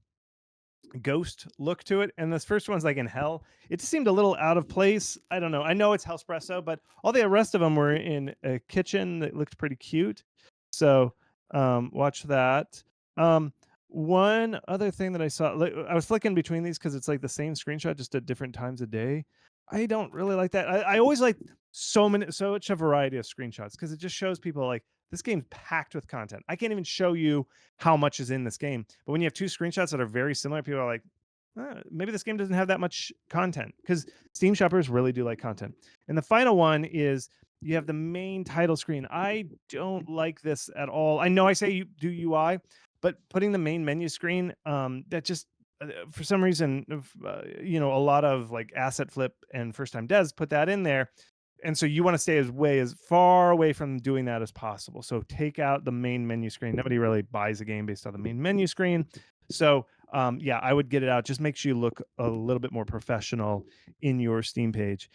ghost look to it, and this first one's like in hell. It just seemed a little out of place. I don't know. I know it's Hellspresso, but all the rest of them were in a kitchen that looked pretty cute. So watch that. One other thing that I saw, like, I was flicking between these because it's like the same screenshot just at different times a day. I don't really like that. I always like such a variety of screenshots because it just shows people like this game's packed with content. I can't even show you how much is in this game. But when you have two screenshots that are very similar, people are like, maybe this game doesn't have that much content, because Steam shoppers really do like content. And the final one is you have the main title screen. I don't like this at all. I know I say you do UI, but putting the main menu screen, that just for some reason, a lot of like asset flip and first time devs put that in there, and so you want to stay as far away from doing that as possible. So take out the main menu screen. Nobody really buys a game based on the main menu screen. So yeah, I would get it out. Just makes you look a little bit more professional in your Steam page.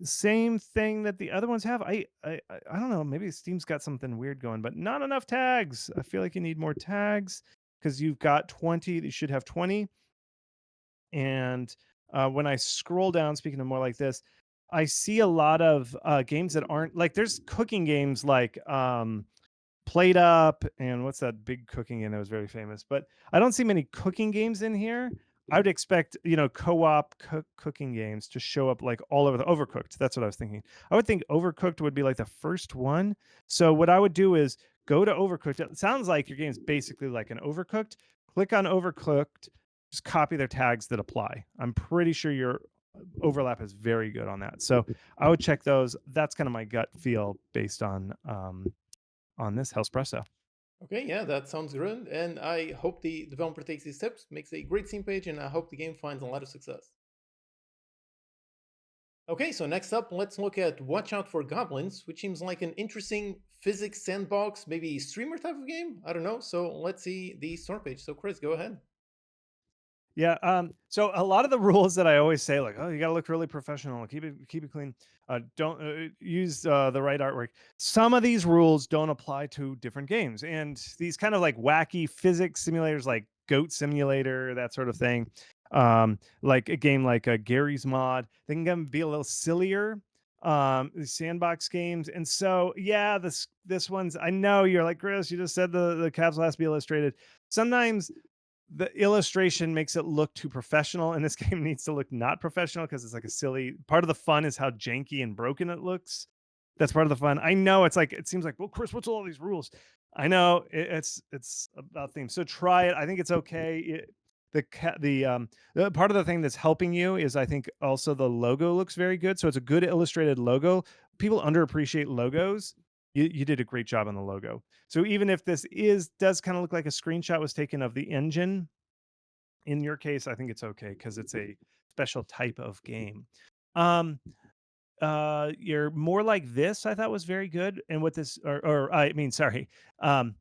Same thing that the other ones have. I don't know. Maybe Steam's got something weird going, but not enough tags. I feel like you need more tags because you've got 20. You should have 20. And when I scroll down, speaking of more like this, I see a lot of games that aren't like there's cooking games like Plate Up and what's that big cooking game that was very famous, but I don't see many cooking games in here. I would expect, co-op cooking games to show up like all over the Overcooked. That's what I was thinking. I would think Overcooked would be like the first one. So what I would do is go to Overcooked. It sounds like your game's basically like an Overcooked. Click on Overcooked, just copy their tags that apply. I'm pretty sure your overlap is very good on that. So I would check those. That's kind of my gut feel based on this Hellspresso. Okay, yeah, that sounds good. And I hope the developer takes these tips, makes a great Steam page, and I hope the game finds a lot of success. Okay, so next up, let's look at Watch Out For Goblins, which seems like an interesting physics sandbox, maybe streamer type of game. I don't know. So let's see the store page. So Chris, go ahead. Yeah. So a lot of the rules that I always say, like, oh, you got to look really professional, keep it clean. Don't use the right artwork. Some of these rules don't apply to different games, and these kind of like wacky physics simulators, like Goat Simulator, that sort of thing. Like a game like Gary's Mod, they can be a little sillier. These sandbox games, and so yeah, this one's. I know you're like Chris. You just said the capsule has to be illustrated. Sometimes the illustration makes it look too professional, and this game needs to look not professional because it's like a silly part of the fun is how janky and broken it looks. That's part of the fun. I know it's like it seems like, well, Chris, what's all these rules? I know it's about theme. So try it. I think it's okay. The part of the thing that's helping you is I think also the logo looks very good. So it's a good illustrated logo. People underappreciate logos. You did a great job on the logo. So even if this does kind of look like a screenshot was taken of the engine, in your case, I think it's okay because it's a special type of game. Um, you're more like this. I thought was very good, and what this, or I mean, sorry, um,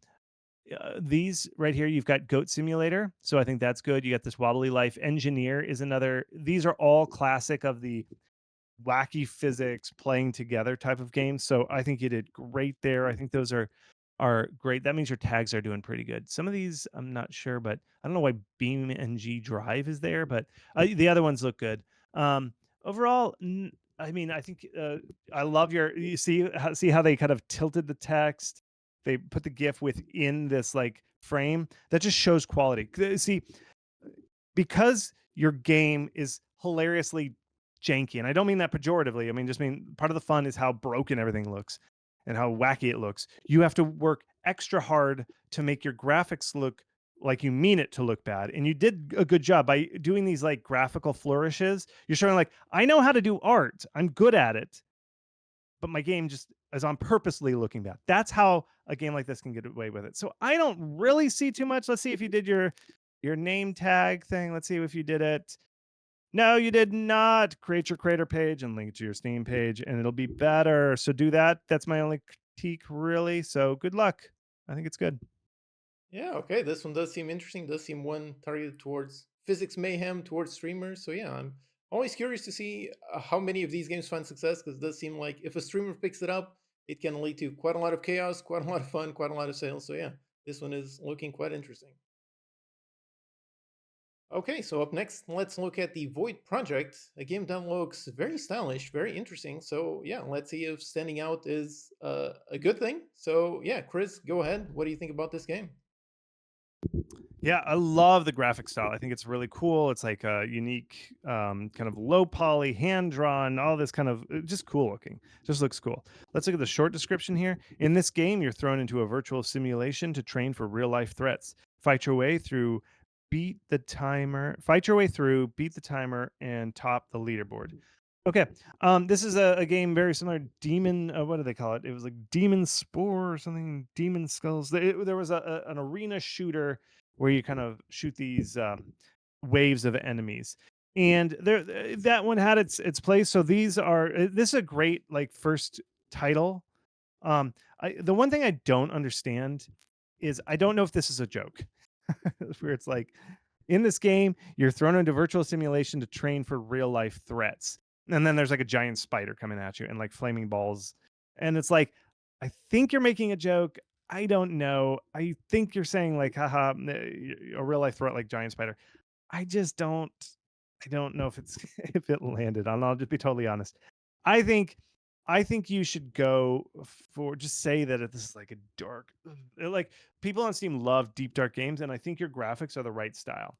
these right here, you've got Goat Simulator, so I think that's good. You got this Wobbly Life Engineer is another. These are all classic of the wacky physics playing together type of games. So I think you did great there. I think those are great. That means your tags are doing pretty good. Some of these I'm not sure, but I don't know why Beam NG Drive is there, but the other ones look good. Overall, I mean, I think I love your. You see how they kind of tilted the text. They put the GIF within this like frame that just shows quality. See, because your game is hilariously janky, and I don't mean that pejoratively. I mean just mean part of the fun is how broken everything looks and how wacky it looks. You have to work extra hard to make your graphics look like you mean it to look bad, and you did a good job by doing these like graphical flourishes. You're showing like, I know how to do art, I'm good at it, but my game just is on purposely looking bad. That's how a game like this can get away with it. So I don't really see too much. Let's see if you did your name tag thing. Let's see if you did it. No, you did not. Create your creator page and link to your Steam page, and it'll be better. So do that. That's my only critique, really. So good luck. I think it's good. Yeah, okay. This one does seem interesting. Does seem one targeted towards physics mayhem, towards streamers. So yeah, I'm always curious to see how many of these games find success because it does seem like if a streamer picks it up, it can lead to quite a lot of chaos, quite a lot of fun, quite a lot of sales. So yeah, this one is looking quite interesting. Okay, so up next, let's look at the Void Project, a game that looks very stylish, very interesting. So yeah, let's see if standing out is a good thing. So yeah, Chris, go ahead. What do you think about this game? Yeah, I love the graphic style. I think it's really cool. It's like a unique, kind of low poly, hand drawn, all this kind of just cool looking. Just looks cool. Let's look at the short description here. In this game, you're thrown into a virtual simulation to train for real life threats. Fight your way through, beat the timer, and top the leaderboard. Okay. This is a game very similar to Demon. What do they call it? It was like Demon Spore or something. Demon Skulls. There was an arena shooter where you kind of shoot these waves of enemies, and that one had its place. So this is a great like first title. The one thing I don't understand is I don't know if this is a joke, where it's like in this game, you're thrown into virtual simulation to train for real life threats. And then there's like a giant spider coming at you and like flaming balls. And it's like, I think you're making a joke. I don't know. I think you're saying like, haha, a real life threat like giant spider. I just don't. I don't know if it's if it landed on. I'll just be totally honest. I think I think you should go for just say that this is like a dark like people on Steam love deep dark games, and I think your graphics are the right style.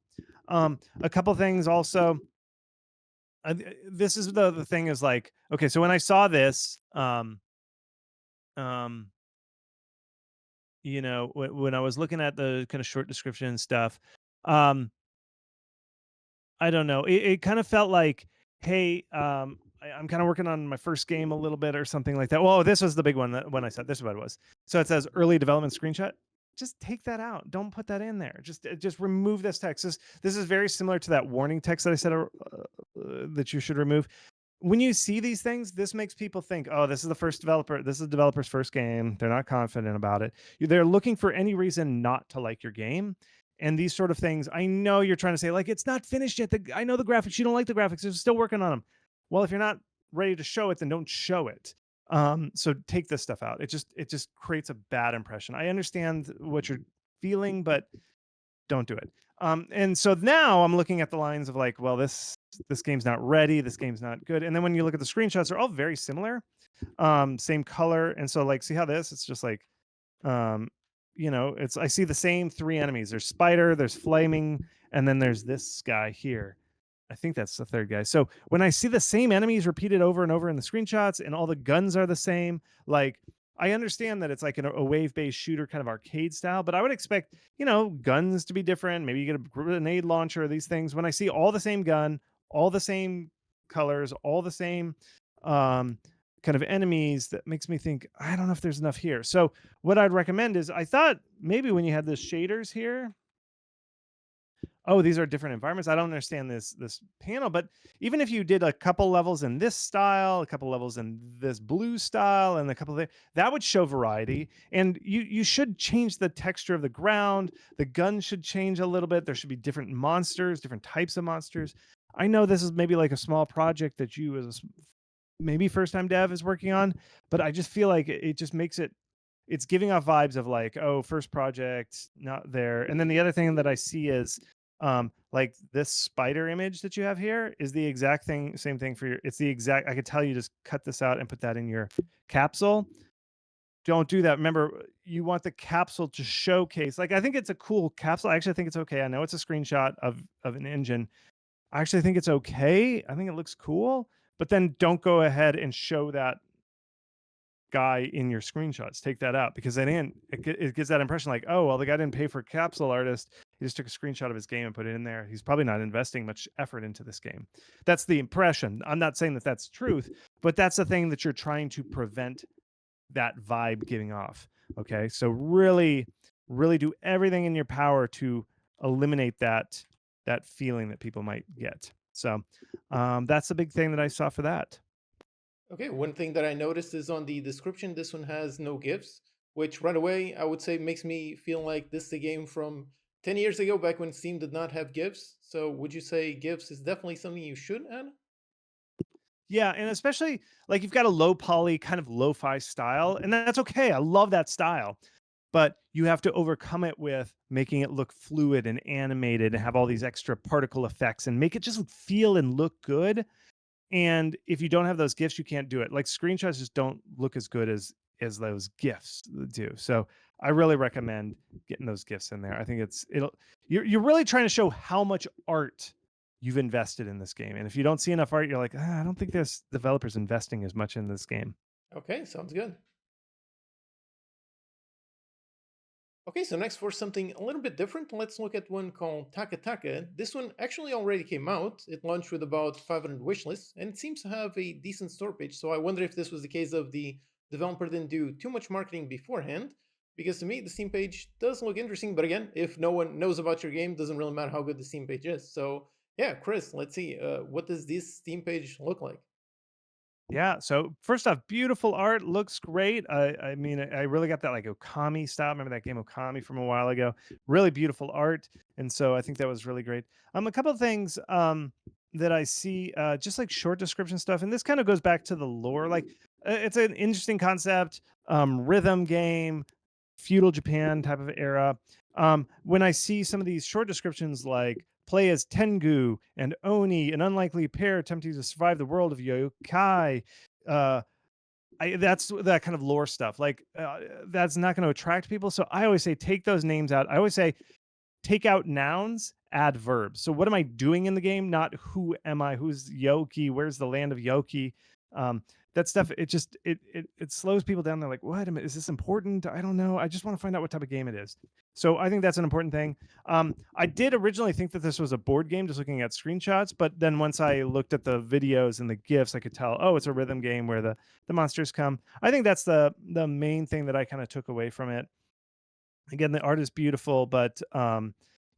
A couple things also. This is the thing is like okay, so when I saw this, um, when I was looking at the kind of short description and stuff, um, I don't know. It kind of felt like, hey, I'm kind of working on my first game a little bit or something like that. Well, this was the big one that when I said this is what it was. So it says early development screenshot. Just take that out. Don't put that in there. Just remove this text. This is very similar to that warning text that I said that you should remove. When you see these things, this makes people think, oh, this is the first developer. This is the developer's first game. They're not confident about it. They're looking for any reason not to like your game. And these sort of things, I know you're trying to say, like, it's not finished yet. I know the graphics. You don't like the graphics. You're still working on them. Well, if you're not ready to show it, then don't show it. So take this stuff out. It just creates a bad impression. I understand what you're feeling, but don't do it. And so now I'm looking at the lines of like, well, this game's not ready. This game's not good. And then when you look at the screenshots, they're all very similar, same color. And so like, see how it's just like, um, it's I see the same three enemies. There's spider, there's flaming, and then there's this guy here. I think that's the third guy. So when I see the same enemies repeated over and over in the screenshots, and all the guns are the same, like I understand that it's like a wave-based shooter kind of arcade style, but I would expect, guns to be different. Maybe you get a grenade launcher, these things. When I see all the same gun, all the same colors, all the same um, kind of enemies, that makes me think, I don't know if there's enough here. So what I'd recommend is I thought maybe when you had the shaders here, oh, these are different environments. I don't understand this panel, but even if you did a couple levels in this style, a couple levels in this blue style, and a couple of that would show variety. And you should change the texture of the ground. The gun should change a little bit. There should be different monsters, different types of monsters. I know this is maybe like a small project that you as maybe first time dev is working on, but I just feel like it just makes it's giving off vibes of like, oh, first project, not there. And then the other thing that I see is like this spider image that you have here is the exact same thing for it's the exact, I could tell you just cut this out and put that in your capsule. Don't do that. Remember, you want the capsule to showcase, like, I think it's a cool capsule. I actually think it's okay. I know it's a screenshot of an engine. I actually think it's okay. I think it looks cool, but then don't go ahead and show that guy in your screenshots. Take that out because then it gives that impression like, oh, well, the guy didn't pay for capsule artist. He just took a screenshot of his game and put it in there. He's probably not investing much effort into this game. That's the impression. I'm not saying that that's truth, but that's the thing that you're trying to prevent that vibe giving off. Okay. So really, really do everything in your power to eliminate that feeling that people might get. So that's the big thing that I saw for that. Okay, one thing that I noticed is on the description, this one has no gifs, which right away I would say makes me feel like this is a game from 10 years ago, back when Steam did not have gifs. So would you say gifs is definitely something you should add? Yeah, and especially like you've got a low poly kind of lo-fi style, and that's okay. I love that style. But you have to overcome it with making it look fluid and animated and have all these extra particle effects and make it just feel and look good. And if you don't have those gifs, you can't do it. Like screenshots just don't look as good as those gifs do. So I really recommend getting those gifs in there. I think you're really trying to show how much art you've invested in this game. And if you don't see enough art, you're like, I don't think this developer's investing as much in this game. Okay, sounds good. Okay, so next for something a little bit different, let's look at one called Taka Taka. This one actually already came out. It launched with about 500 wishlists, and it seems to have a decent store page. So I wonder if this was the case of the developer didn't do too much marketing beforehand, because to me, the Steam page does look interesting. But again, if no one knows about your game, doesn't really matter how good the Steam page is. So yeah, Chris, let's see. What does this Steam page look like? Yeah. So first off, beautiful art, looks great. I mean, I really got that like Okami style. Remember that game Okami from a while ago? Really beautiful art, and so I think that was really great. A couple of things that I see, just like short description stuff, and this kind of goes back to the lore. Like, it's an interesting concept, rhythm game, feudal Japan type of era. When I see some of these short descriptions like Play as Tengu and Oni, an unlikely pair attempting to survive the world of yokai. Uh, that's that kind of lore stuff. Like that's not going to attract people. So I always say take those names out. I always say take out nouns, add verbs. So what am I doing in the game? Not who am I? Who's Yoki? Where's the land of Yoki? Um, that stuff, it slows people down. They're like, what is this important? I don't know. I just want to find out what type of game it is. So I think that's an important thing. I did originally think that this was a board game, just looking at screenshots, but then once I looked at the videos and the GIFs, I could tell, oh, it's a rhythm game where the monsters come. I think that's the main thing that I kind of took away from it. Again, the art is beautiful, but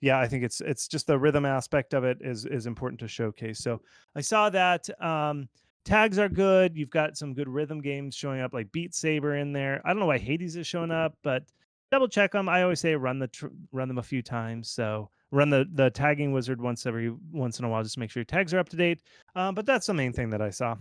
yeah, I think it's just the rhythm aspect of it is important to showcase. So I saw that tags are good. You've got some good rhythm games showing up, like Beat Saber in there. I don't know why Hades is showing up, but double check them. I always say run them a few times. So run the tagging wizard once in a while, just to make sure your tags are up to date. But that's the main thing that I saw.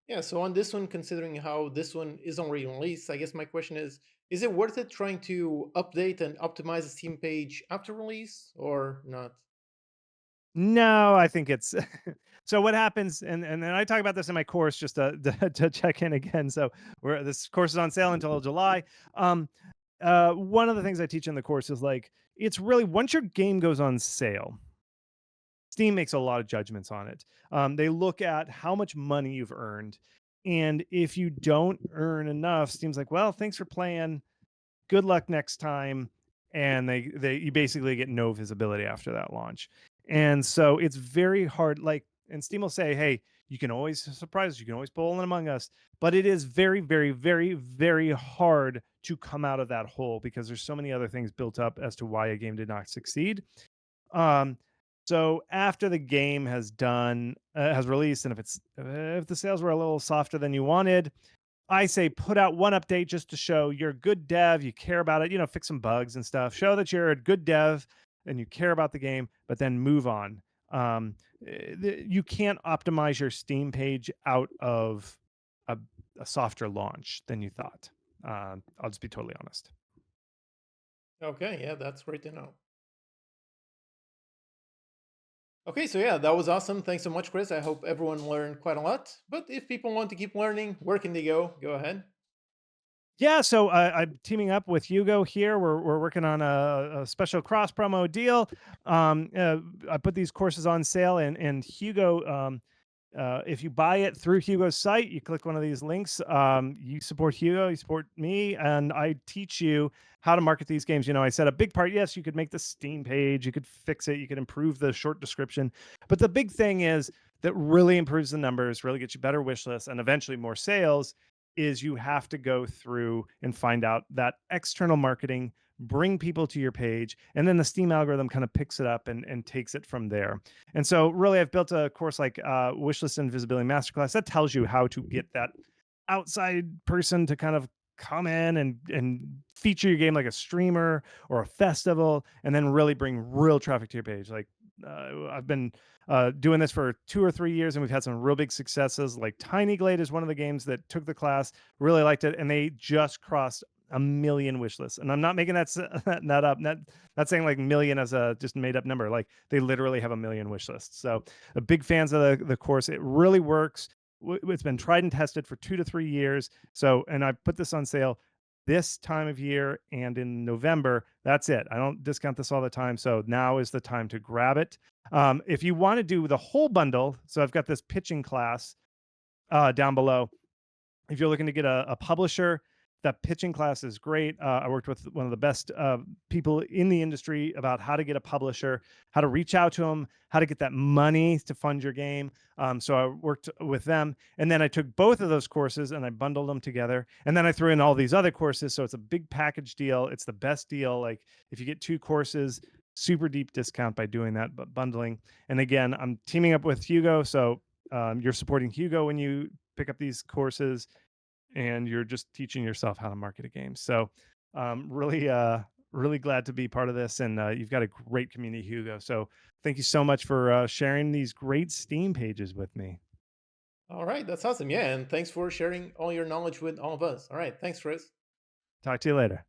Yeah, so on this one, considering how this one is already released, I guess my question is it worth it trying to update and optimize the Steam page after release or not? No, I think it's so what happens, and then I talk about this in my course just to check in again. So this course is on sale until July. Um, one of the things I teach in the course is like it's really once your game goes on sale, Steam makes a lot of judgments on it. They look at how much money you've earned, and if you don't earn enough, Steam's like, well, thanks for playing, good luck next time, and they you basically get no visibility after that launch. And so it's very hard, like, and Steam will say, hey, you can always surprise us, you can always pull in Among Us, but it is very, very, very, very hard to come out of that hole because there's so many other things built up as to why a game did not succeed. um so after the game has released, and if the sales were a little softer than you wanted, I say put out one update just to show you're a good dev, you care about it, fix some bugs and stuff. Show that you're a good dev and you care about the game, but then move on. You can't optimize your Steam page out of a, a softer launch than you thought. I'll just be totally honest. Okay, yeah, that's great to know. Okay, so yeah, that was awesome. Thanks so much, Chris. I hope everyone learned quite a lot. But if people want to keep learning, where can they go? Go ahead. Yeah, so I'm teaming up with Hugo here. We're working on a special cross promo deal. I put these courses on sale, and Hugo, if you buy it through Hugo's site, you click one of these links. You support Hugo, you support me, and I teach you how to market these games. I said a big part. Yes, you could make the Steam page, you could fix it, you could improve the short description, but the big thing is that really improves the numbers, really gets you better wish lists, and eventually more sales is you have to go through and find out that external marketing, bring people to your page, and then the Steam algorithm kind of picks it up and takes it from there. And so really I've built a course like Wishlist and Visibility Masterclass that tells you how to get that outside person to kind of come in and feature your game like a streamer or a festival, and then really bring real traffic to your page. Like I've been doing this for 2 or 3 years, and we've had some real big successes. Like Tiny Glade is one of the games that took the class, really liked it, and they just crossed a million wish lists. And I'm not making that up, not saying like million as a just made up number. Like they literally have a million wish lists. So big fans of the course. It really works. It's been tried and tested for 2 to 3 years. So, and I put this on sale this time of year and in November. That's it. I don't discount this all the time. So now is the time to grab it. If you want to do the whole bundle, so I've got this pitching class down below. If you're looking to get a publisher, that pitching class is great. I worked with one of the best people in the industry about how to get a publisher, how to reach out to them, how to get that money to fund your game. So I worked with them. And then I took both of those courses and I bundled them together. And then I threw in all these other courses. So it's a big package deal. It's the best deal. Like if you get 2 courses, super deep discount by doing that, but bundling. And again, I'm teaming up with Hugo. So you're supporting Hugo when you pick up these courses, and you're just teaching yourself how to market a game. So really glad to be part of this, and you've got a great community, Hugo. So thank you so much for sharing these great Steam pages with me. All right, that's awesome. Yeah, and thanks for sharing all your knowledge with all of us. All right, thanks, Chris. Talk to you later.